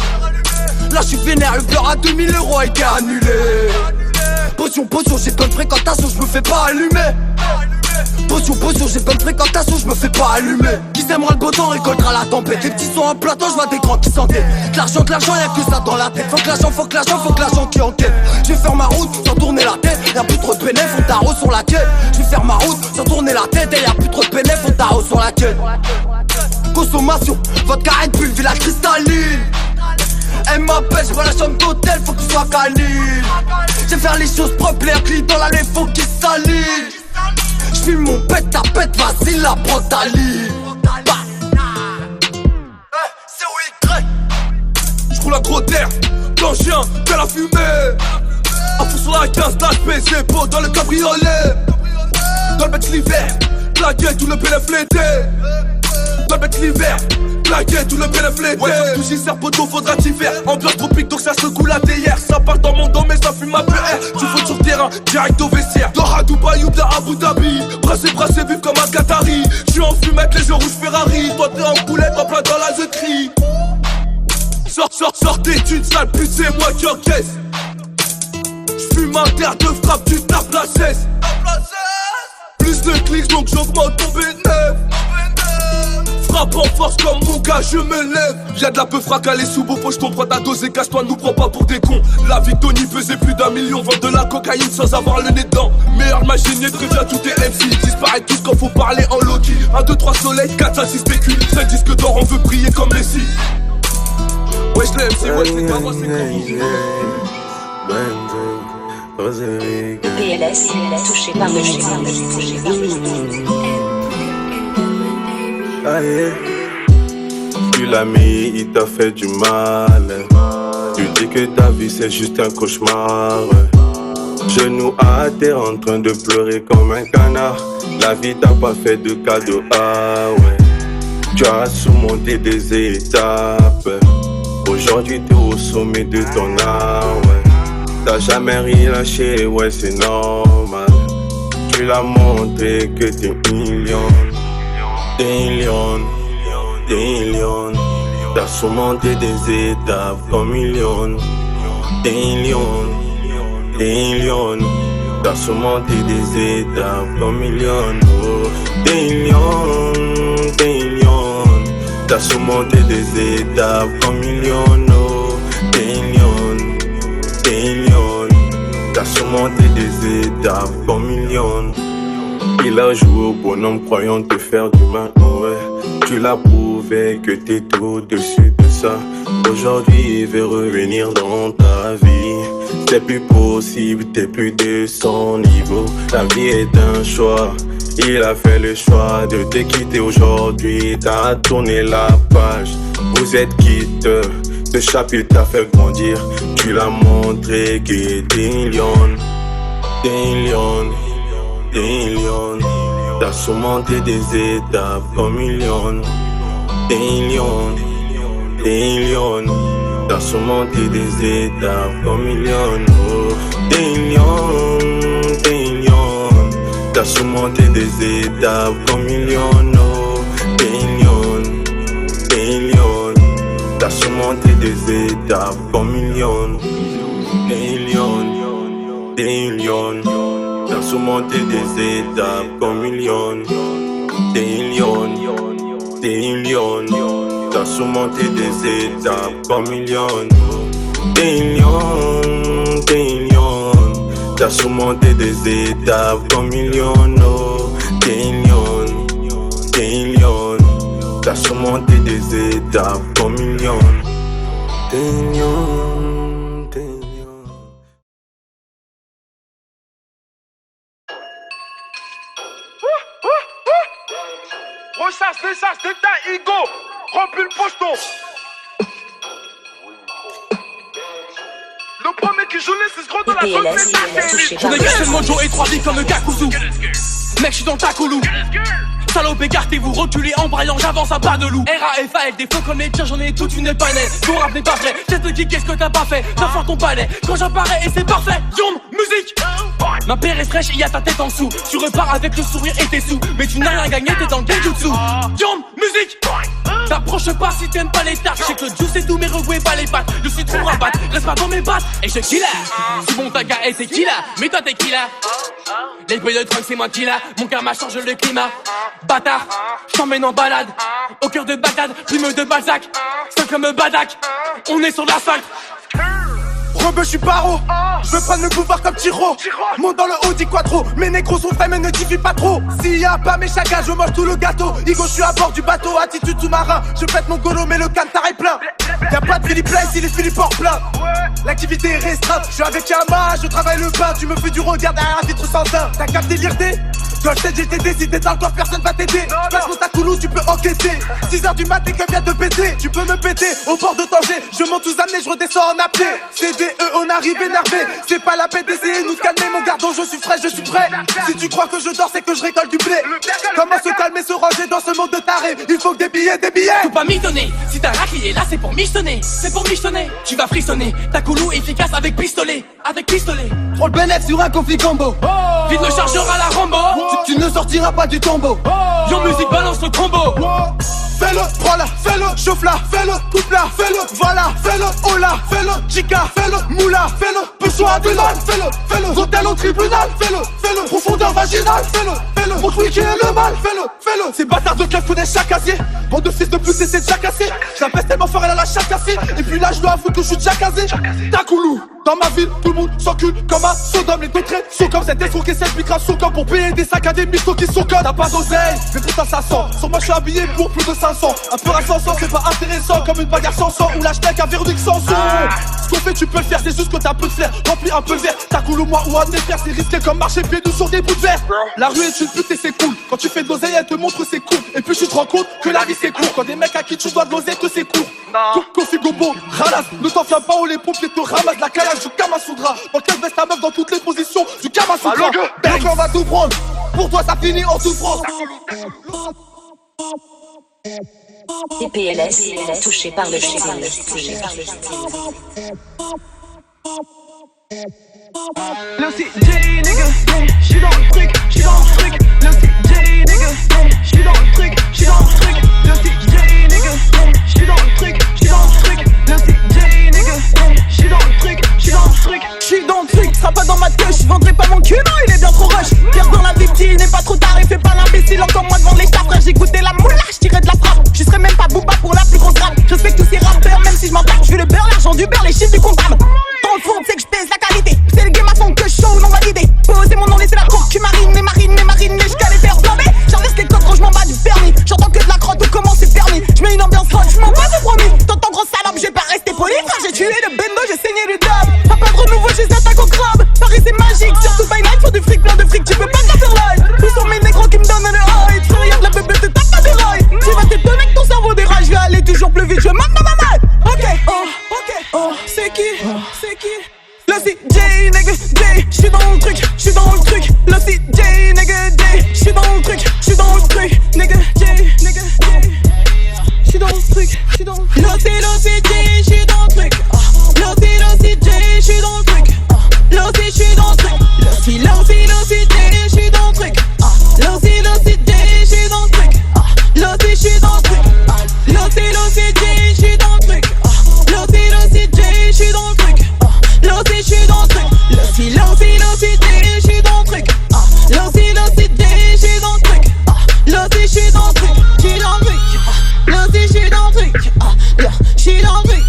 E: Là j'suis vénère, le beurre à 2000 € a été annulé. Potion, j'ai bonne fréquentation, j'me fais pas allumer. Potion, j'ai bonne fréquentation, j'me fais pas allumer. Qui s'aimera le beau temps récoltera la tempête. Les petits sont en plateau, j'vois des grands qui s'entêtent. De l'argent, y'a que ça dans la tête. Faut que l'argent qui enquête. J'vais faire ma route sans tourner la tête. Y'a plus trop de bénéfices, on tarot sur la quête. J'vais faire ma route sans tourner la tête. Et y'a plus trop de bénéfices, on tarot sur la quête. Consommation, vodka Red Bull, village cristalline. Elle m'appelle, j'vois la chambre d'hôtel, faut que tu sois câline. J'vais faire les choses propres, les clés dans l'allée, faut qu'ils s'alignent. J'fume mon pète, ta pète, vas-y la protaline.
C: C'est où il crée. J'roule à gros d'air, dans le chien, que la fumée. À fond sur la 15, l'HP, c'est beau dans le cabriolet. Dans le bec l'hiver, plaqué, tout le PLF l'été. Dans le bec l'hiver, plaqué, tout le PLF l'été. Ouais, comme tout sert poteau, faudra t'y faire. Ambiance tropique, donc ça secoue la théière. Ça part dans mon dos, mais ça fume ma PR. Tu faut sur terrain, direct au vestiaire. Doha, Dubaï ou bien Abu Dhabi. Brassé, vif comme un Qatari. J'suis en fumette, les yeux rouges Ferrari. Toi t'es en coulette, en plein dans la zetterie. Sortez d'une sale pute, c'est moi qui encaisse. J'fume un terre de frappe, tu tapes la cesse. Plus de clics, donc j'augmente ton bénéf. Frappe en force comme mon gars, je me lève. Y'a de la peu fracalée sous beau poche, comprends ta dose et casse-toi, nous prends pas pour des cons. La vie de Tony pesait plus d'1 million, vendre de la cocaïne sans avoir le nez dedans. Meilleur maginier, prévient tous tes MC. Disparaît tous quand faut parler en Loki. 1, 2, 3 soleil, 4, 5, 6 spécule. 5 disques d'or, on veut briller comme Messi. Wesh les MC, wesh les gars, moi c'est comme
A: PLS, touché par le chétan.
J: Tu l'as mis, il t'a fait du mal. Tu dis que ta vie c'est juste un cauchemar. Genou à terre en train de pleurer comme un canard. La vie t'a pas fait de cadeau, ah ouais. Tu as surmonté des étapes. Aujourd'hui t'es au sommet de ton art, ouais. T'as jamais rien lâché, ouais c'est normal. Tu l'as montré que t'es une lionne. T'es une lionne, t'es une lionne. T'as surmonté des étapes comme une lionne. T'es une lionne, t'es une lionne. T'as surmonté des étapes comme une lionne. Oh. T'es une lionne, t'es une lionne. T'as surmonté des étapes comme une lionne. Oh. T'es une lionne, t'es une lionne. T'as surmonté des étapes comme une lionne. Il a joué au bonhomme croyant te faire du mal, ouais. Tu l'as prouvé que t'es tout dessus de ça. Aujourd'hui il veut revenir dans ta vie. C'est plus possible, t'es plus de son niveau. La vie est un choix, il a fait le choix de te quitter aujourd'hui. T'as tourné la page, vous êtes quitte. Ce chapitre t'a fait grandir. Tu l'as montré que t'es une lionne. T'es une lionne, t'es une lionne. T'as surmonté des étapes comme une lionne. T'es une lionne, t'es une lionne. T'as surmonté des étapes comme une lionne. Oh. T'es une lionne, t'es une lionne. T'as surmonté des étapes comme une lionne. Oh. T'es une lionne, t'es une lionne. T'as surmonté des étapes comme une lionne. T'es une lionne, t'es une lionne. T'as surmonté des étapes comme une lionne. T'es une lionne, t'es une lionne. T'as surmonté des étapes comme une lionne. T'es une lionne, t'es une lionne. T'as surmonté des étapes comme une lionne. T'es une lionne, t'es une lionne. T'as surmonté des étapes comme une lionne. T'es une lionne, t'es une lionne.
G: Ressasse, dessasse, détaille, Igo. Remplis le pocheton. qui joue les 6 gros de la zone,
A: PLS, touché
K: J'en
A: par
K: ai
A: le
K: cassé le mojo et 3 vies comme le Kakuzu. Mec, j'suis dans le tacoulou. Salope, écartez-vous, reculez en braillant, j'avance à pas de loup. RAFAL, des flots comme les tiens, j'en ai toute une panelle. Ton rap n'est pas vrai, cette qui qu'est-ce que t'as pas fait? T'as fort ton palais, quand j'apparais et c'est parfait. Youm, musique. Ma paire est fraîche, y'a ta tête en dessous. Tu repars avec le sourire et t'es sous. Mais tu n'as rien gagné, t'es dans le genjutsu. Youm, musique. T'approches pas si t'aimes pas les tartes. J'sais que le juice est doux mais regoué pas les pattes. Je suis trop rabat, reste pas dans mes battes. Et je kill là. Si bon ta gars et c'est qui là? Mais toi t'es qui là? Les bruits de trunk c'est moi qui là. Mon karma change le climat. Bâtard, j't'emmène en balade. Au cœur de Bagdad, plume de Balzac. C'est comme Badak, on est sur l'asphalte.
C: Rebeu, je suis paro. Je veux prendre le pouvoir comme Tiro. Monte dans le Audi Quattro. Mes négros sont frais mais ne diffient pas trop. S'il y a pas mes chagas, je mange tout le gâteau. Igo, je suis à bord du bateau, attitude sous-marin. Je pète mon golo mais le cantar est plein. Y'a pas de Philippe Laisse, il est Philippe hors plein. L'activité est restreinte, je suis avec Yama, je travaille le pain. Tu me fais du regard derrière la vitre sans teint. T'as capté l'IRD? Quand je t'ai GTD, si t'es dans le corps, personne va t'aider. Passe mon Toulouse, tu peux encaisser. 6h du matin que vient de péter. Tu peux me péter au bord de Tanger. Je monte tous amener, je redescends en appelé. CDE, on arrive énervé. C'est pas la peine d'essayer de nous calmer, mon gardon. Je suis frais, je suis prêt. Si tu crois que je dors, c'est que je récolte du blé. Comment se calmer, se ranger dans ce monde de tarés? Il faut que des billets, des billets.
K: Faut pas mitonner, si t'as raclié là c'est pour michonner. C'est pour michonner, tu vas frissonner. Ta coulou efficace avec pistolet. Avec pistolet.
C: Trop le bénéfice sur un coffee combo.
K: Vite le chargeur à la Rambo.
C: Tu ne sortiras pas du tombeau.
K: Yo musique balance le combo.
C: Fais-le, prends-la, fais-le, chauffe-la, fais-le, coupe-la, fais-le, voilà, fais-le, oh-la, fais-le, chica, fais-le, moula, fais-le, besoin à Dunan, fais-le, hôtel au tribunal, fais-le, profondeur vaginale, fais-le, mon truc est le mal, fais-le. Ces bâtards de keuf connaissent chaque casier, bande de fils de pute, c'est déjà cassé. Je la pèse tellement fort, elle a la chatte cassée. Et puis là, je dois avouer que je suis déjà casé. Takoulou, dans ma ville, tout le monde s'encule comme un Sodome. Les deux traits sont comme cette escroc et cette micra sont comme pour payer des sacs à des mythos qui sont comme. T'as pas d'oseille, mais putain ça sent. Sur moi, je suis habillé pour plus de 500. Un peu rascensant, c'est pas intéressant comme une bagarre sans sang ou l'hashtag à Véronique Sanson. Ce qu'on fait, tu peux le faire, c'est juste que t'as peu de flair. Remplis un peu le verre, Takoulou, moi ou un de mes frères, c'est risqué comme marcher pieds nus sur des bouts de verre. La rue est une pute et c'est cool. Quand tu fais de l'oseille, elle te montre c'est cool. Et puis tu te rends compte que la vie c'est court. Quand des mecs à qui tu dois de l'oseille, que c'est court. Kofi Gobo, ralasse, ne t'enflamme pas ou les pompiers te ramassent la caillasse du Kamasutra. Dans quelle veste ta meuf dans toutes les positions du Kamasutra. Donc on va tout prendre, pour toi ça finit en souffrance.
A: PLS, touché par le style.
L: Le CJ nigga, j'suis dans le truc, j'suis dans le truc. Le CJ nigga, j'suis dans le truc, j'suis dans le truc. Le CJ nigga, j'suis dans le truc, j'suis dans le truc. Le CJ nigga, j'suis dans le truc, j'suis dans le truc. J'suis dans le truc, sera pas dans ma queue, j'vendrai pas mon cul, non il est bien trop rush. Pierre dans la victime, il n'est pas trop tard, il fait pas l'imbécile, encore moins devant les stars, frère. J'ai goûté la moula, j'tirais de la frappe. Je serais même pas Booba pour la plus grosse rap. Je respecte tous ces rappeurs, même si je m'en tape. J'veux le beurre, l'argent du beurre, les chiffres du comptable. Dans le fond, c'est que j'pèse la qualité. C'est le game à fond que show, non validé. Poser mon nom, laisser la coque, tu marines, les marines, jusqu'à les faire flamber. J'investe les codes quand j'm'en bats du permis. J'entends que de la crotte ou comment c'est permis. J'mets une ambiance folle, j'm'en bats de promis. T'entends grosse salope, j'ai pas resté poli. Frère, j'ai tué le bendo, j'ai saigné le dub. Pas de renouveau, j'ai attaque au crabe. Paris c'est magique, surtout by night, faut du fric, plein de fric. Tu peux pas te faire live. Tous sont mes négros qui me donnent le high. Tu regardes la bébé, te tape pas des rails. Tu vas t'étonner que ton cerveau déraille. Je vais aller toujours plus vite, je monte ma maman. Ok, c'est qui? Le CJ nigga J, j'suis dans le truc, j'suis dans le truc. Le CJ nigga J, j'suis dans le truc, j'suis dans le truc. Nigga J, j'suis dans le truc, j'suis dans le truc. Le CJ, j'suis dans le truc. Le CJ, j'suis dans le truc. Le CJ, j'suis dans le truc. Le CJ, j'suis dans le truc. Le CJ, j'suis dans le truc. Le CJ, j'suis dans le truc. Le CJ, j'suis dans le truc. Le CJ, j'suis dans le truc. L'OC, j'suis dans le truc. L'OC, j'suis dans le truc. L'OC, j'suis dans le truc. L'OC, j'suis dans le truc. J'suis dans le truc. L'OC, j'suis dans le truc. J'suis dans le truc. L'OC, j'suis dans le truc. J'suis dans le truc.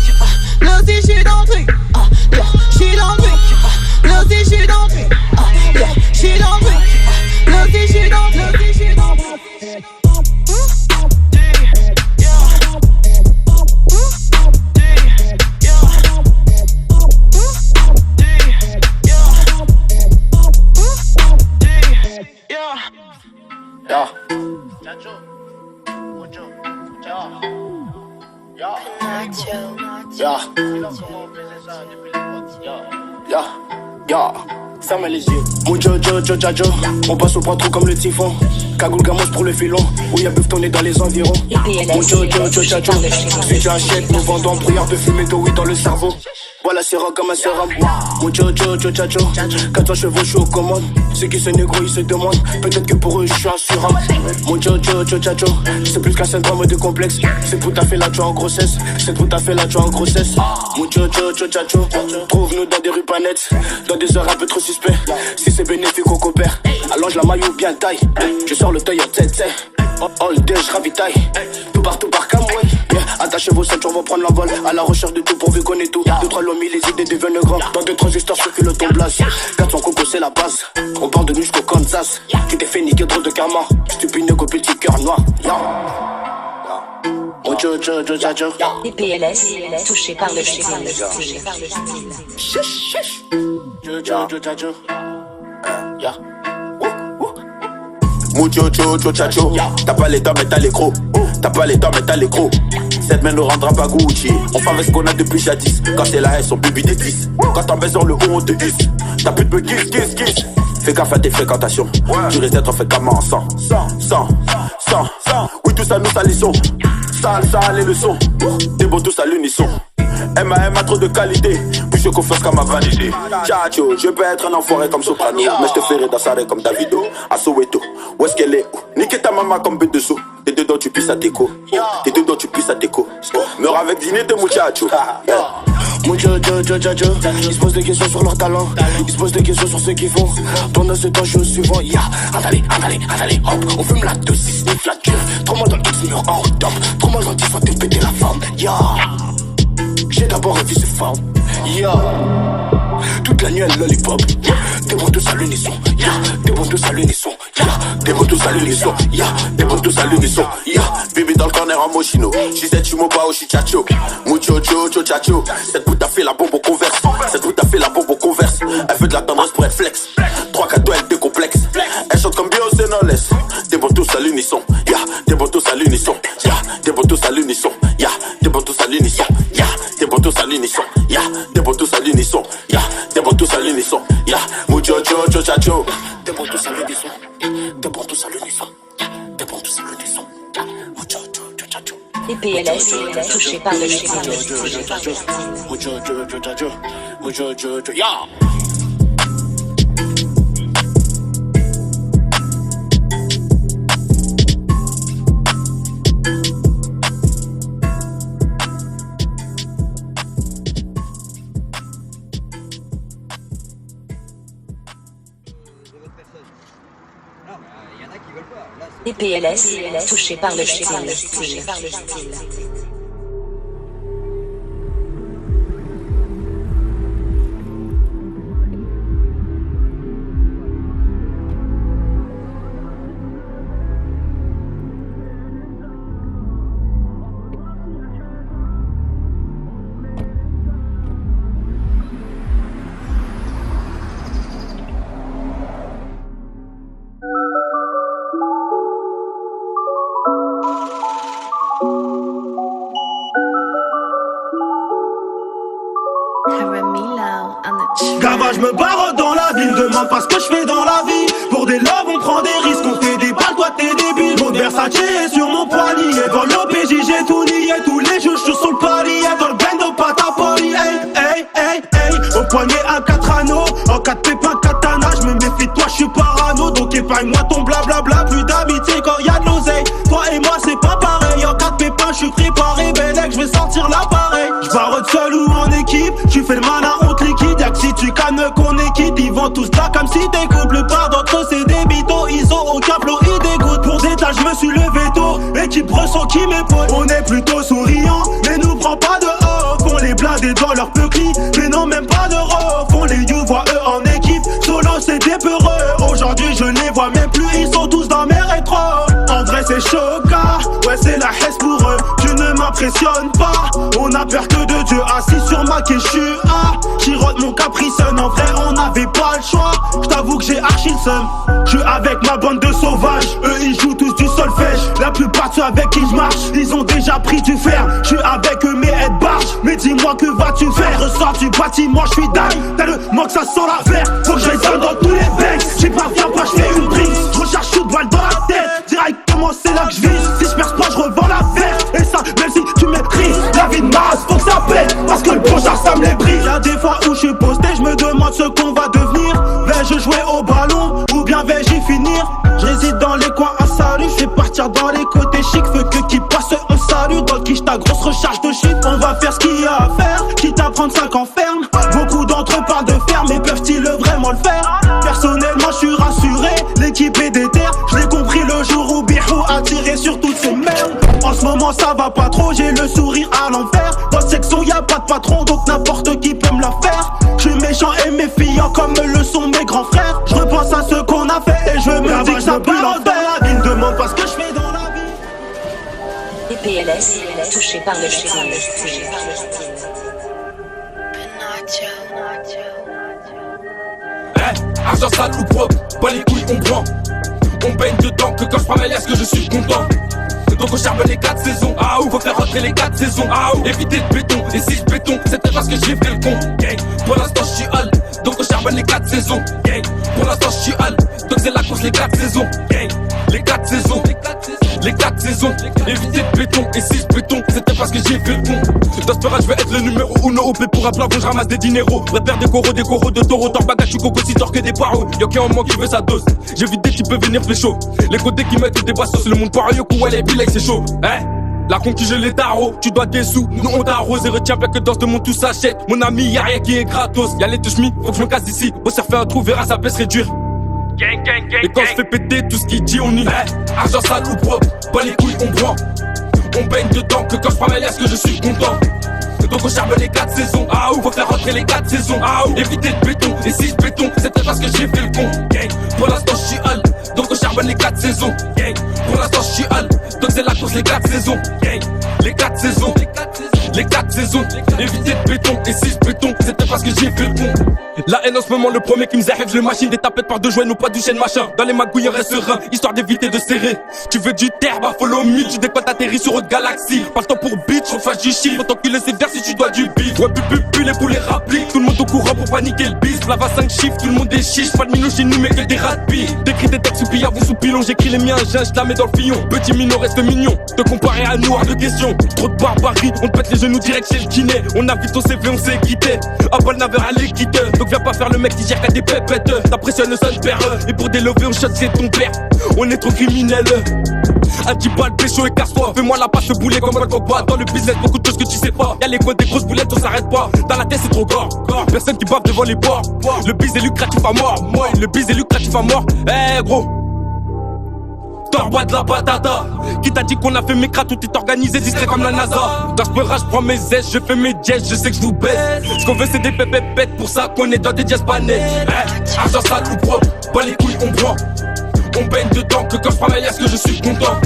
L: L'OC, j'suis dans le truc. J'suis dans le truc. L'OC, j'suis dans le truc. J'suis dans le truc.
M: Fermez les yeux. Mucho, chacho. On passe au point trop comme le typhon. Cagoule gamos pour le filon. Où y'a buff tourné dans les environs. Mucho, chacho. Si tu achètes, nous vendons brouillard de fumée de weed dans le cerveau. Voilà, c'est rock comme un sérum. Mucho, chacho. 4 chevaux, je suis aux commandes. Ceux qui se négro, ils se demandent. Peut-être que pour eux, je suis assurant. Mucho, chacho. C'est plus qu'un syndrome de complexe. C'est tout à fait là, tu es en grossesse. C'est tout à fait là, tu es en grossesse. Mucho, chacho. Trouve-nous dans des rues pas nettes. Dans des heures un peu trop suspect. Si c'est bénéfique, on coopère. Allonge la maillot bien taille. Je sors le tailleur tête. All day, je ravitaille. Tout partout par Camway. Attachez vos ceintures, on va prendre l'envol. À la recherche de tout pourvu qu'on ait tout. 2-3 lomis, les idées deviennent grands. Dans 2 transistors circule ton blaze. 400 coco, c'est la base. On part de nous jusqu'au Kansas. Tu t'es fait niquer drôle de karma. Stupide qu'au petit cœur noir.
A: PLS, touché par le style.
N: Mucho, chacho. T'as pas les dents, mais t'as les crocs. T'as pas les dents, mais t'as les crocs. Cette main ne rendra pas Gucci. On fait avec ce qu'on a depuis jadis. Quand c'est la S, on baby des 10. Quand t'en baisses sur le haut, on te hisse. Ta pute me kiss. Fais gaffe à tes fréquentations. Tu risques d'être fait comme en sang. Oui, tout ça, nous salissons. Sale et le son. T'es beau tous à l'unisson. M.A.M. a trop de qualité. Puis je confesse qu'à ma vanité. Chacho, je peux être un enfoiré comme Soprano. Mais je te ferai danser comme Davido. À Soweto, où est-ce qu'elle est? Niquer ta maman comme bête de saut. T'es dedans, tu pisses à déco. Meurs avec dignité, muchacho.
M: Mucho, chacho. Ils se posent des questions sur leur talent. Ils se posent des questions sur ce qu'ils font. Pendant ce temps, je suis au suivant. Allez, hop. On fume la 2, 6, sniff la cure. Trop mal dans le X, mur en top. Trop mal dans le 10, faut te péter la forme. J'ai d'abord revu ce forme. Toute la nuit, un lollipop. Des bons tous à l'unisson. Des bons tous à l'unisson. Des bons tous à l'unisson. Des bons tous à l'unisson.
N: Baby dans le corner en mochino. She said tu m'as pas au chichacho. Mucho, chacho. Cette pute a fait la bombe au converse. Elle fait de la tendresse pour être flex. 3 cadeaux, elle décomplexe. Elle chante comme Beyoncé, no less. Des bons tous à l'unisson. Des bons tous à l'unisson. Des bons tous à l'unisson. Des bons tous à l'unisson. Des bons tous à l'unisson. Des bons tous à l'unisson. Des bons tous à l'unisson. Mucho, chacho.
M: Des bons tous à l'unisson. Des bons tous à l'unisson. Des bons tous à l'unisson. Mucho, chacho.
A: PLS, touché par le style.
M: Mucho,
A: PLS, touché par le style.
B: Gaba, je me barre dans la ville, demande pas ce que je fais dans la vie. Pour des loves, on prend des risques, on fait des balles, toi t'es débile. Mon Versace est sur mon poignet, dans l'OPJ j'ai tout nié. Tous les jours je suis sur le palier, dans le bando pas ta poli. Hey, au poignet un 4 anneaux, en 4 pépins katana. Je me méfie de toi, je suis parano, donc épargne-moi ton blablabla. Plus d'amitié quand y'a de l'oseille, toi et moi c'est pas pareil. En 4 pépins je suis préparé, Bellec, je vais sortir l'appareil. J'barre seul ou en équipe, tu fais le malin, on te liquide. Y'a que si tu calmes qu'on est quitte, ils vont tous là comme si t'es couple. Le part d'entre eux c'est des bitos, ils ont aucun flow, ils dégoûtent. Pour des tâches je me suis levé tôt, équipe ressent qui m'épaule. On est plutôt souriant, mais nous prend pas de off. On les blindés dans leur peucli, mais non même pas de rof. On les you voit eux en équipe, solo c'est des peureux. Aujourd'hui je les vois même plus, ils sont tous dans mes rétros. En vrai c'est choquant, ouais c'est la hesse pour eux. Tu ne m'as
C: m'impressionne pas. On a peur que de Dieu assis sur ma quechua. Chirote mon capricène, en vrai on n'avait pas le choix. J't'avoue que j'ai archi le seum. J'suis avec ma bande de sauvages. Eux ils jouent tous du solfège. La plupart de ceux avec qui j'marche, ils ont déjà pris du fer. J'suis avec eux mais être barge. Mais dis-moi que vas-tu faire? Ressors du bâtiment, j'suis dingue. T'as le manque, ça sent la verre. Faut que je descende dans tous les banks. J'sais pas viens pas, j'fais une brise. J'recharge toute balle dans la tête. Directement c'est là que j'vise. Si j'perce pas, j'revends la verte. Et ça, même si tu maîtrises la vie de masse, faut que ça pète. Parce que le pochard ça me les brise. Y'a des fois où j'suis posté, j'me demande ce qu'on va devenir. Vais-je jouer au ballon ou bien vais-je y finir? J'réside dans les coins à salut. J'fais partir dans les côtés chic. Feu que qui passe, on salue. Dans le quiche ta grosse recharge de shit. On va faire ce qu'il y a à faire. Quitte à prendre 5 ans ferme. Beaucoup d'entre eux parlent de faire, mais peuvent-ils vraiment le faire? Personnellement je suis rassuré, l'équipe est déterre. Je l'ai compris le jour où Bihou a tiré sur toutes ces merdes. En ce moment ça va pas trop, j'ai le sourire à l'envers. Dans cette section y'a pas de patron, donc n'importe qui peut me la faire. Je suis méchant et méfiant comme le sont mes grands frères. Je repense à ce qu'on a fait et je me dis que ça pue l'enfer. La vie ne demande pas ce que je fais dans la vie.
A: Les PLS, touchés par le style.
F: Argent sale ou propre, pas les couilles on prend. On baigne dedans que quand je prends mes liasses que je suis content. Donc on charbonne les 4 saisons, ah ou faut faire rentrer les 4 saisons, ah ou éviter le béton, et si je béton, c'est peut-être parce que j'ai fait le con, gang. Pour l'instant je suis hal, donc on charbonne les 4 saisons, gang. Pour l'instant je suis hal, donc c'est la course les 4 saisons, gang. Les 4 saisons, les 4 saisons, éviter le béton, et si je béton, c'était parce que j'ai fait le con. Dans ce peur, je vais être le numéro 1 OP pour un plafond, je ramasse des dineros. Repère des coraux de taureaux, t'en bagarre, tu coco, si t'or que des poireaux. Y'a qu'un moment qui veut sa dose, j'évite des types venir pécho. Les côtés qui mettent des bassos, le monde poirier, coup, elle est billet, c'est chaud, hein. La conquise, je les tarots, tu dois des sous, nous on t'arrose et retiens bien que dans ce monde tout s'achète. Mon ami, y'a rien qui est gratos, y'a les touches faut que je me casse d'ici. Au surfer un trou, verra ça peut se réduire.
G: Gang, gang, gang,
F: et quand je fais péter tout ce qui dit on y argent sale ou propre, pas les couilles on prend. On baigne dedans que quand je prends mes liasses que je suis content. Donc on charbonne les 4 saisons, ah ou faut faire rentrer les 4 saisons, ah ou éviter le béton, et si je béton, c'est peut-être parce que j'ai fait le con, gang. Pour l'instant je suis hal, donc on charbonne les 4 saisons, gang. Pour l'instant je suis hal, donc c'est la course les 4 saisons, gang. Les 4 saisons, les 4 saisons, éviter le béton, et si je béton, c'était parce que j'ai fait le con. La haine en ce moment, le premier qui me zahef, je le machine des tapettes par 2 joints ou pas du chêne machin. Dans les magouilles, reste serein, histoire d'éviter de serrer. Tu veux du terre, bah follow me, tu décotes, t'atterris sur autre galaxie. Pas le temps pour bitch, on fasse du shit, autant qu'il le sévère si tu dois du beat. Ouais, les poulets rappliques, tout le monde au courant pour paniquer le bis. La va 5 chiffres, tout le monde est chiche, pas de minot chez nous, mais que des rapides. T'écris des textes sous pillard, vous sous pilon, j'écris les miens, je la mets dans le fillon. Petit minot reste mignon, te comparer à nous, hors de question. Trop de barbarie, on te pète les genoux direct chez le kiné. On a vu ton CV, on s'est quitté. À bol n'avait à l'équité, donc viens pas faire le mec qui gère qu'à des pépettes. T'impressionnes, ça se perd. Et pour des lovés, on shot, c'est ton père. On est trop criminels. À 10 balles, pécho et casse-toi. Fais-moi la passe, boulet comme un combat. Dans le business, beaucoup de choses que tu sais pas. Y'a les coins des grosses boulettes, on s'arrête pas. Dans la tête, c'est trop gore. Personne qui bave devant les bords. Le biz est lucratif à mort. Le biz est lucratif à mort. Eh gros, t'envoies de la patata. Qui t'a dit qu'on a fait mes crats, tout est organisé, discret comme la NASA. Dans ce peurage, je prends mes aises, je fais mes jazz, je sais que je vous baisse. Ce qu'on veut, c'est des pépépettes, pour ça qu'on est dans des jazz panés. Argent sale ou propre, pas les couilles, on prend. On baigne dedans que quand je prends mes liasses que je suis content.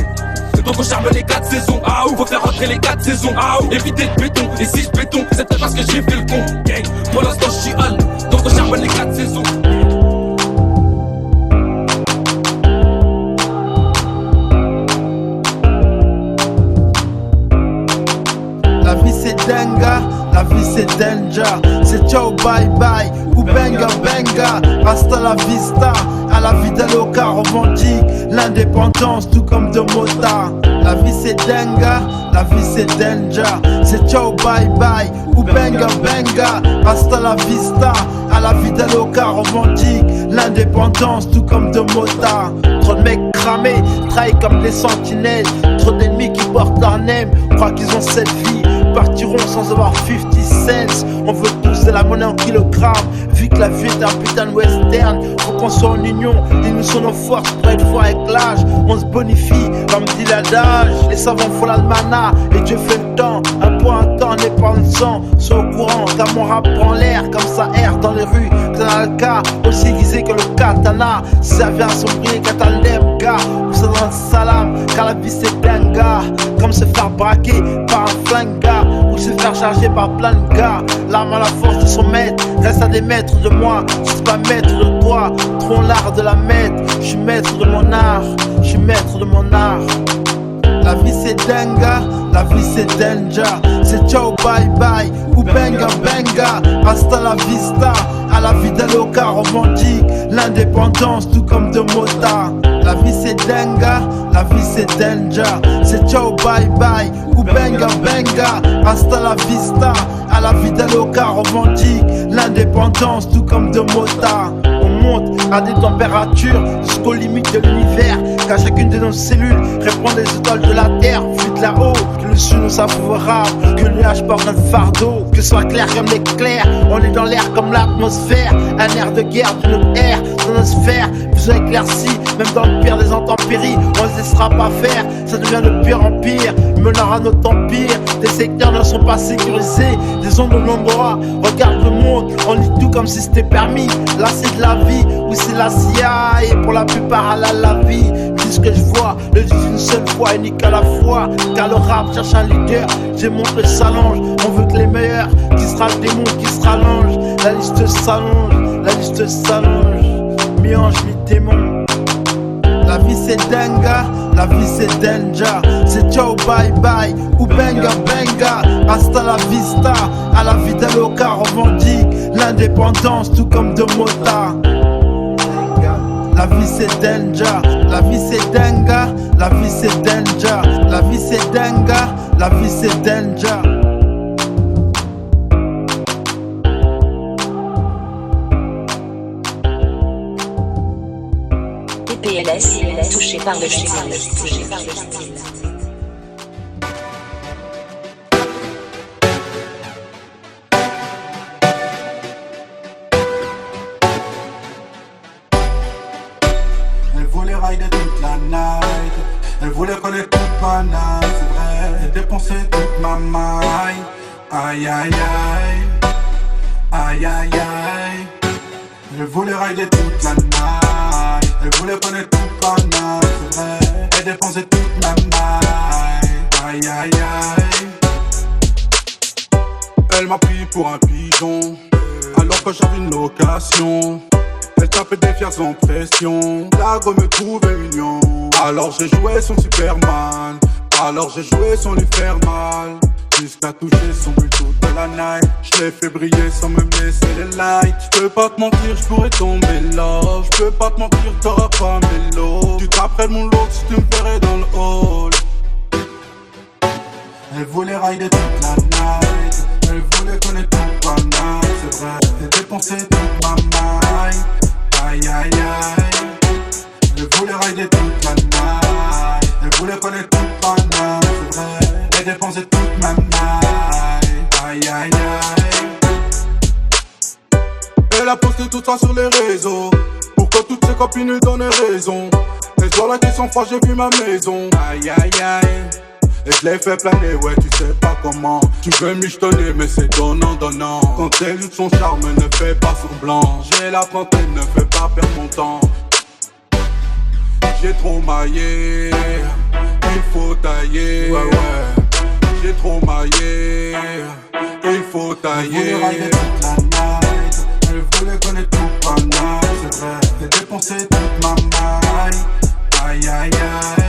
F: Donc on charbonne les 4 saisons, ah ou faut faire rentrer les 4 saisons, ah ou éviter le béton, et si je béton, c'est peut-être parce que j'ai fait le con, gang. Pour l'instant je suis hal, donc on charbonne les 4 saisons.
O: La vie c'est dinga, la vie c'est danger. C'est ciao bye bye ou benga benga. Hasta la vista, à la vida loca romantique. L'indépendance tout comme de mota. La vie c'est dinga, la vie c'est danger. C'est ciao bye bye ou benga benga. Hasta la vista, à la vida loca romantique. L'indépendance tout comme de mota. Trop de mecs cramés, trahis comme des sentinelles. Trop d'ennemis qui portent leur name, croient qu'ils ont cette vie. Partiront sans avoir 50 cents. On veut tous de la monnaie en kilogramme. Vu que la vie est un putain de western, faut qu'on soit en union. Ils nous sont nos forces pour être forts avec l'âge. On se bonifie comme dit l'adage. Les savants font l'almanach et Dieu fait le temps. Un point un temps n'est pas le sang. Sois au courant car mon rap prend l'air. Comme ça erre dans les rues. Dans le cas aussi aiguisé que le katana. Si ça vient sombrer quand t'as l'aime gars. Ou ça dans le salam car la vie c'est dinga. Comme se faire braquer par un surchargé par plein de gars. L'arme à la force de son maître, reste à des mètres de moi. Je suis pas maître de toi, trop l'art de la mettre. Je suis maître de mon art, je suis maître de mon art. La vie c'est denga, la vie c'est danger. C'est ciao bye bye ou benga benga. Hasta la vista, à la vida loca romantique. L'indépendance tout comme de Mota. La vie c'est denga, la vie c'est danger. C'est ciao bye bye ou benga benga. Hasta la vista, à la vida loca romantique. L'indépendance tout comme de Mota. On monte à des températures jusqu'aux limites de l'univers. Car chacune de nos cellules répond des étoiles de la terre. Vu de là-haut, que le sud nous soit favorable, que le nuage porte notre fardeau, que ce soit clair comme l'éclair. On est dans l'air comme l'atmosphère, un air de guerre de notre air, dans nos sphères, vision éclaircie, même dans le pire des intempéries, on ne laissera pas faire, ça devient de pire en pire, menera notre empire. Des secteurs ne sont pas sécurisés, des zones de l'endroit, regarde le monde, on lit tout comme si c'était permis. Là c'est de la vie, ou c'est la CIA, et pour la plupart à la vie. Ce que je vois, le dis une seule fois, unique à la fois. Car le rap cherche un leader, j'ai montré s'allonge. On veut que les meilleurs, qui sera le démon, qui se rallonge. La liste s'allonge, la liste s'allonge. Mi-ange, mi-démon. La vie c'est denga, la vie c'est danger. C'est ciao bye bye ou benga benga. Hasta la vista, à la vida loca revendique l'indépendance tout comme de Mota. La vie c'est danger, la vie c'est denga, la vie c'est danger, la vie c'est denga, la vie c'est danger.
A: TPLS, touché par le style, touché par le style.
C: Toute la night, elle voulait connaître toute ma night, c'est vrai, elle dépensait toute ma maille. Aïe aïe aïe, aïe aïe aïe. Elle voulait rider toute la night, elle voulait connaître toute ma night, c'est vrai, elle dépensait toute ma maille. Aïe aïe aïe. Elle m'a pris pour un pigeon, alors que j'avais une location. Elle tapait des fiers sans pression, la go me trouvait mignon. Alors j'ai joué son Superman, alors j'ai joué sans lui faire mal. Jusqu'à toucher son but toute la night. Je l'ai fait briller sans même laisser les lights. Je peux pas te mentir, je pourrais tomber love. Je peux pas te mentir, t'auras pas mes lots. Tu taperais mon look si tu me ferais dans le hall. Elle voulait rider toute la night, elle voulait connaître toute ma night, c'est vrai. Elle dépensait toute ma maille. Aïe aïe aïe. Elle voulait rider toute la night, elle voulait connaître toute ma night, c'est vrai. Elle dépensait toute ma night. Aïe aïe aïe. Elle a posté tout ça sur les réseaux, pour que toutes ses copines lui donnent raison. Les soirs là qui sont froids, j'ai vu ma maison. Aïe aïe aïe. Et je l'ai fait planer, ouais tu sais pas comment. Tu veux michetonner mais c'est donnant donnant. Quand elle lutte son charme ne fait pas semblant. J'ai la trentaine, ne fais pas perdre mon temps. J'ai trop maillé, il faut tailler. Ouais ouais. J'ai trop maillé, il faut tailler. Elle voulait rider toute la night, elle voulait connaître toute ma night, c'est vrai. Elle dépensait toute ma maille. Aïe aïe aïe.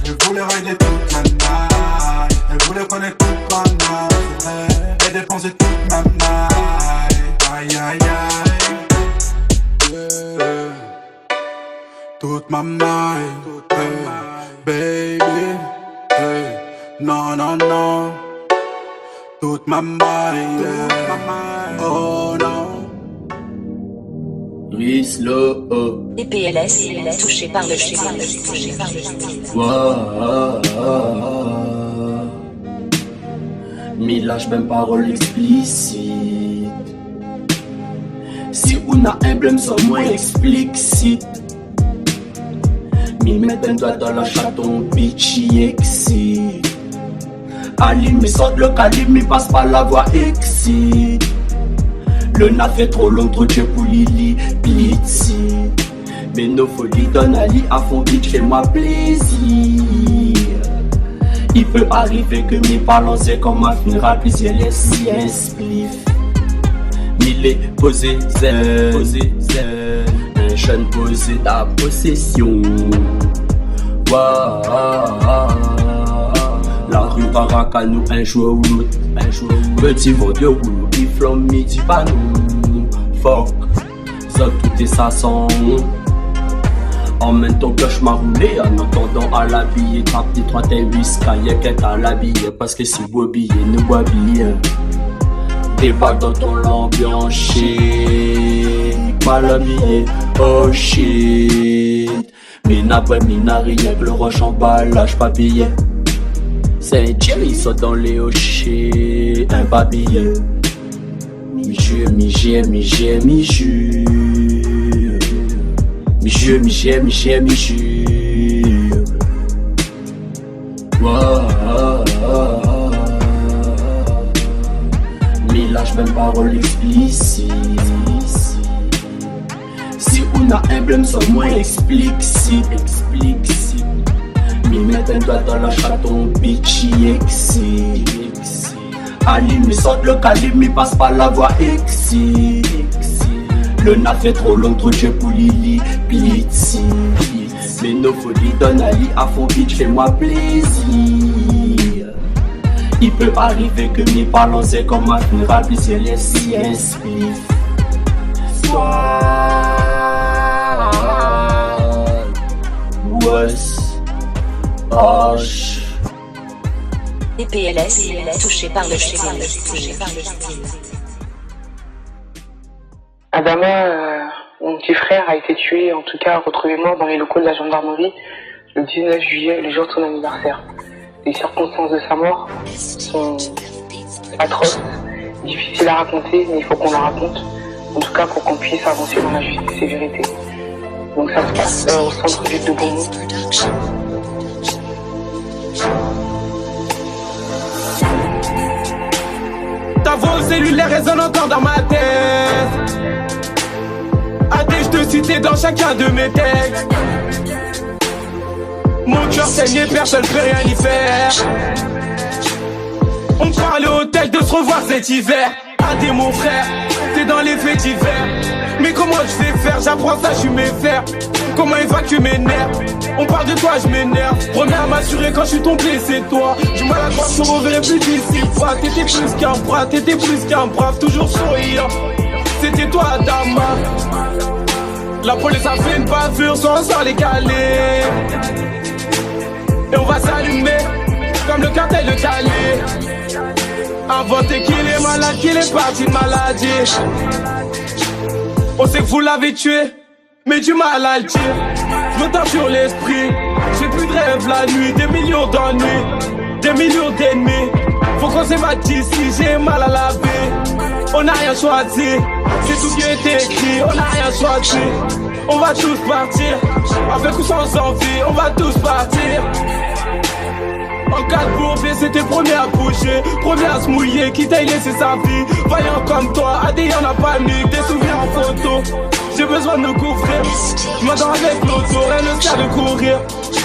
C: Elle voulait rider toute la night, elle voulait connaître toute ma night, c'est vrai. Elle dépensait toute ma night. Aïe aïe aïe. Yeah. Toute ma night, hey, baby, hey. Non non non. Toute ma night, yeah. Oh non.
P: Riz Lo.
A: TPLS, touché par le style, touché par le style.
P: Mais lâche même parole explicite. Si on a un blême, sans moi explicite. Mais mets-toi dans la chaton, bitchy excite. Alim, mais saute le calibre, mais passe par la voie excite. Le na fait trop long, trop de pour Lili, blitzy. Mais nos folies donnent Ali à fond vite, fais-moi plaisir. Il peut arriver que mes parents c'est comme ma funéraille, puis c'est les siens spliff. Il est posé zen, un jeune posé ta possession. La rue Baraka nous un jour ou l'autre, petit vendeur ou qui flamme midi pas nous. Fuck, ça tout est ça sans. En même temps que je m'en roulé, en attendant à l'habiller, tape des 3 et 8 kayak est à l'habiller, parce que si bois billet, ne bois billet. Débarque dans ton ambiance shit, mal habillé, oh shit. Mina rien que le roche en emballage pas billet. C'est Jerry saute dans les hochets, un babillet. Mi-jeu, mais lâche même parole explicite. Si on a un blême, sans moins explicite. Mi met un doigt dans la chaton, bitchy exit. Ali mi saute le calibre, mi passe par la voie exit. Le na fait trop long, trop de pour Lili, Blitzy. Mais nos folies donnent Ali à fond vite, fais-moi plaisir. Il peut arriver que mes parents c'est comme ma funéraille, puis c'est les siens spliff.
A: DPLS, touché par le style.
Q: Adama, mon petit frère, a été tué, en tout cas retrouvé mort dans les locaux de la gendarmerie le 19 juillet, le jour de son anniversaire. Les circonstances de sa mort sont atroces, difficiles à raconter, mais il faut qu'on la raconte. En tout cas, pour qu'on puisse avancer dans la justice et vérité. Donc ça se passe au centre-ville de Beaumont.
D: Ta voix cellulaire résonne encore dans ma tête. AD, je te citais dans chacun de mes textes. Mon cœur saigne et personne ne peut rien y faire. On parlait au tel de se revoir cet hiver. AD mon frère, t'es dans les faits divers. Mais comment je vais faire? J'apprends ça, je suis mes fers. Comment évacuer mes nerfs? On parle de toi, je m'énerve. Remets à m'assurer quand je suis tombé, c'est toi. Du mal à croire que je reverrai plus d'ici. T'étais plus qu'un bras, t'étais plus qu'un brave. Toujours sourire, c'était toi Adama. La police a fait une bavure, sans sort les calés. Et on va s'allumer, comme le cartel de Calais. Inventé qu'il est malade, qu'il est parti de maladie. On sait que vous l'avez tué, mais du mal à le dire. Je me tape sur l'esprit, j'ai plus de rêve la nuit. Des millions d'ennuis, des millions d'ennemis. Faut qu'on s'évade d'ici, j'ai mal à la vie. On n'a rien choisi, c'est tout qui a été écrit. On n'a rien choisi, on va tous partir. Avec ou sans envie, on va tous partir. En cas de bourbier, c'était premier à bouger, premier à se mouiller, quitte à y laisser sa vie. Vaillant comme toi, AD y'en a panique, des souvenirs en photo. J'ai besoin de me couvrir, je m'endors avec l'auto, rien ne sert de courir.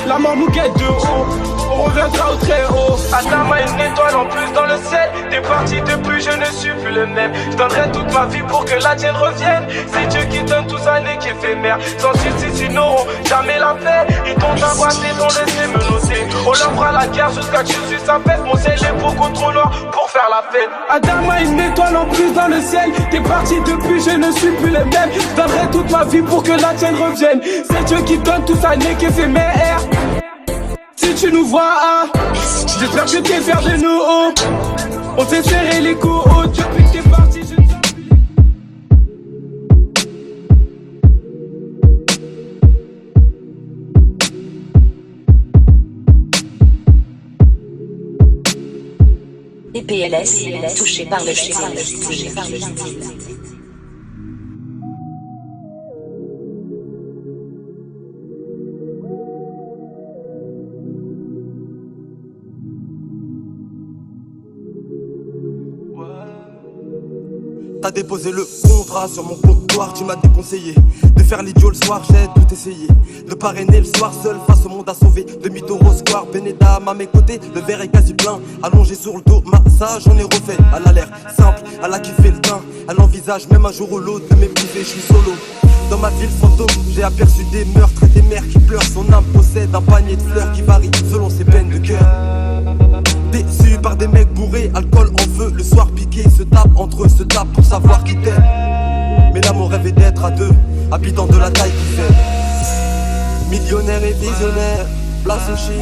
D: La mort nous guette de haut, on reviendra au très haut. Adama une étoile en plus dans le ciel. T'es parti depuis, je ne suis plus le même. Je donnerai toute ma vie pour que la tienne revienne. C'est Dieu qui donne tout ça n'est qu'éphémère. Sans justice ils n'auront jamais la paix. Ils t'ont embrassé, t'ont laissé me noter. On leur fera la guerre jusqu'à que je suis sa fête. Mon ciel est beaucoup trop noir pour faire la fête. Adama une étoile en plus dans le ciel. T'es parti depuis, je ne suis plus le même. Je donnerai toute ma vie pour que la tienne revienne. C'est Dieu qui donne tout ça n'est qu'éphémère. Si tu nous vois, hein, j'espère que t'es fier de nous. Oh. On s'est serré les coups oh, depuis que t'es parti.
A: DPLS, touché par le style.
R: T'as déposé le contrat sur mon comptoir, tu m'as déconseillé de faire l'idiot le soir, j'ai tout essayé. De parrainer le soir seul face au monde à sauver. De mytho au square, Benedam à mes côtés, le verre est quasi plein. Allongé sur le dos, massage, j'en ai refait. Elle a l'air simple, elle a kiffé le teint. Elle envisage même un jour ou l'autre de m'épouser, je suis solo. Dans ma ville fantôme, j'ai aperçu des meurtres, des mères qui pleurent. Son âme possède un panier de fleurs qui varie selon ses peines de cœur. Déçu par des mecs bourrés, alcool en feu, le soir piqué, se tapent entre eux, se tapent pour savoir qui t'aime. Mais là mon rêve est d'être à deux, habitant de la taille qui fait. Millionnaire et visionnaire, place au shit.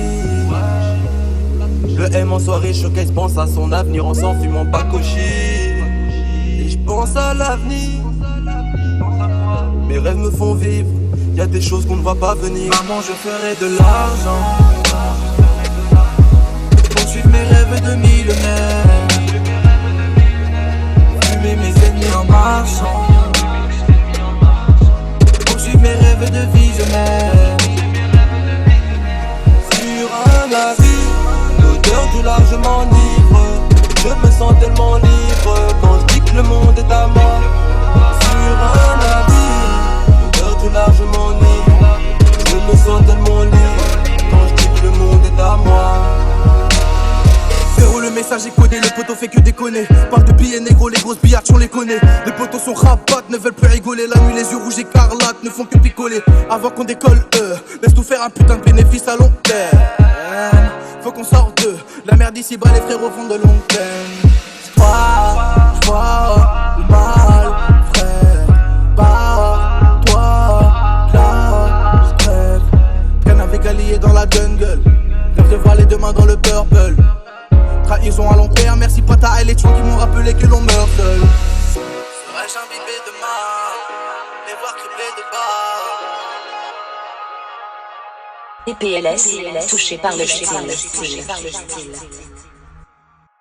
R: Le M en soirée, showcase pense à son avenir en s'en fumant pas cochi. Et je pense à l'avenir. Mes rêves me font vivre, y a des choses qu'on ne voit pas venir.
S: Maman, je ferai de l'argent pour suivre mes rêves de millionnaire. Fumer mes ennemis en marchant pour suivre mes rêves de visionnaire.
R: Sur un navire, l'odeur du large m'enivre. Je me sens tellement libre quand je dis que le monde est à moi. Sur un navire, l'odeur du large m'enivre. Je me sens tellement libre quand je dis que le monde est à moi.
S: Frérot, le message est codé, le poteau fait que déconner. Parle de billets négro, les grosses billards, on les connaît. Les poteaux sont rapates, ne veulent plus rigoler. La nuit, les yeux rouges écarlates ne font que picoler. Avant qu'on décolle, laisse tout faire un putain de bénéfice à long terme. Faut qu'on sorte de la merde ici bas, les frérots font de longue peine. J'vois le mal, frère. Barre-toi, là, je crève. Traîne avec alliés dans la jungle. Rêve de voir les deux mains dans le purple. Trahison à l'envers, merci Pata et les tuants qui m'ont rappelé que l'on meurt seul. Serais-je imbibé de mal, les voir criblés de bas.
A: PLS, touché par le style.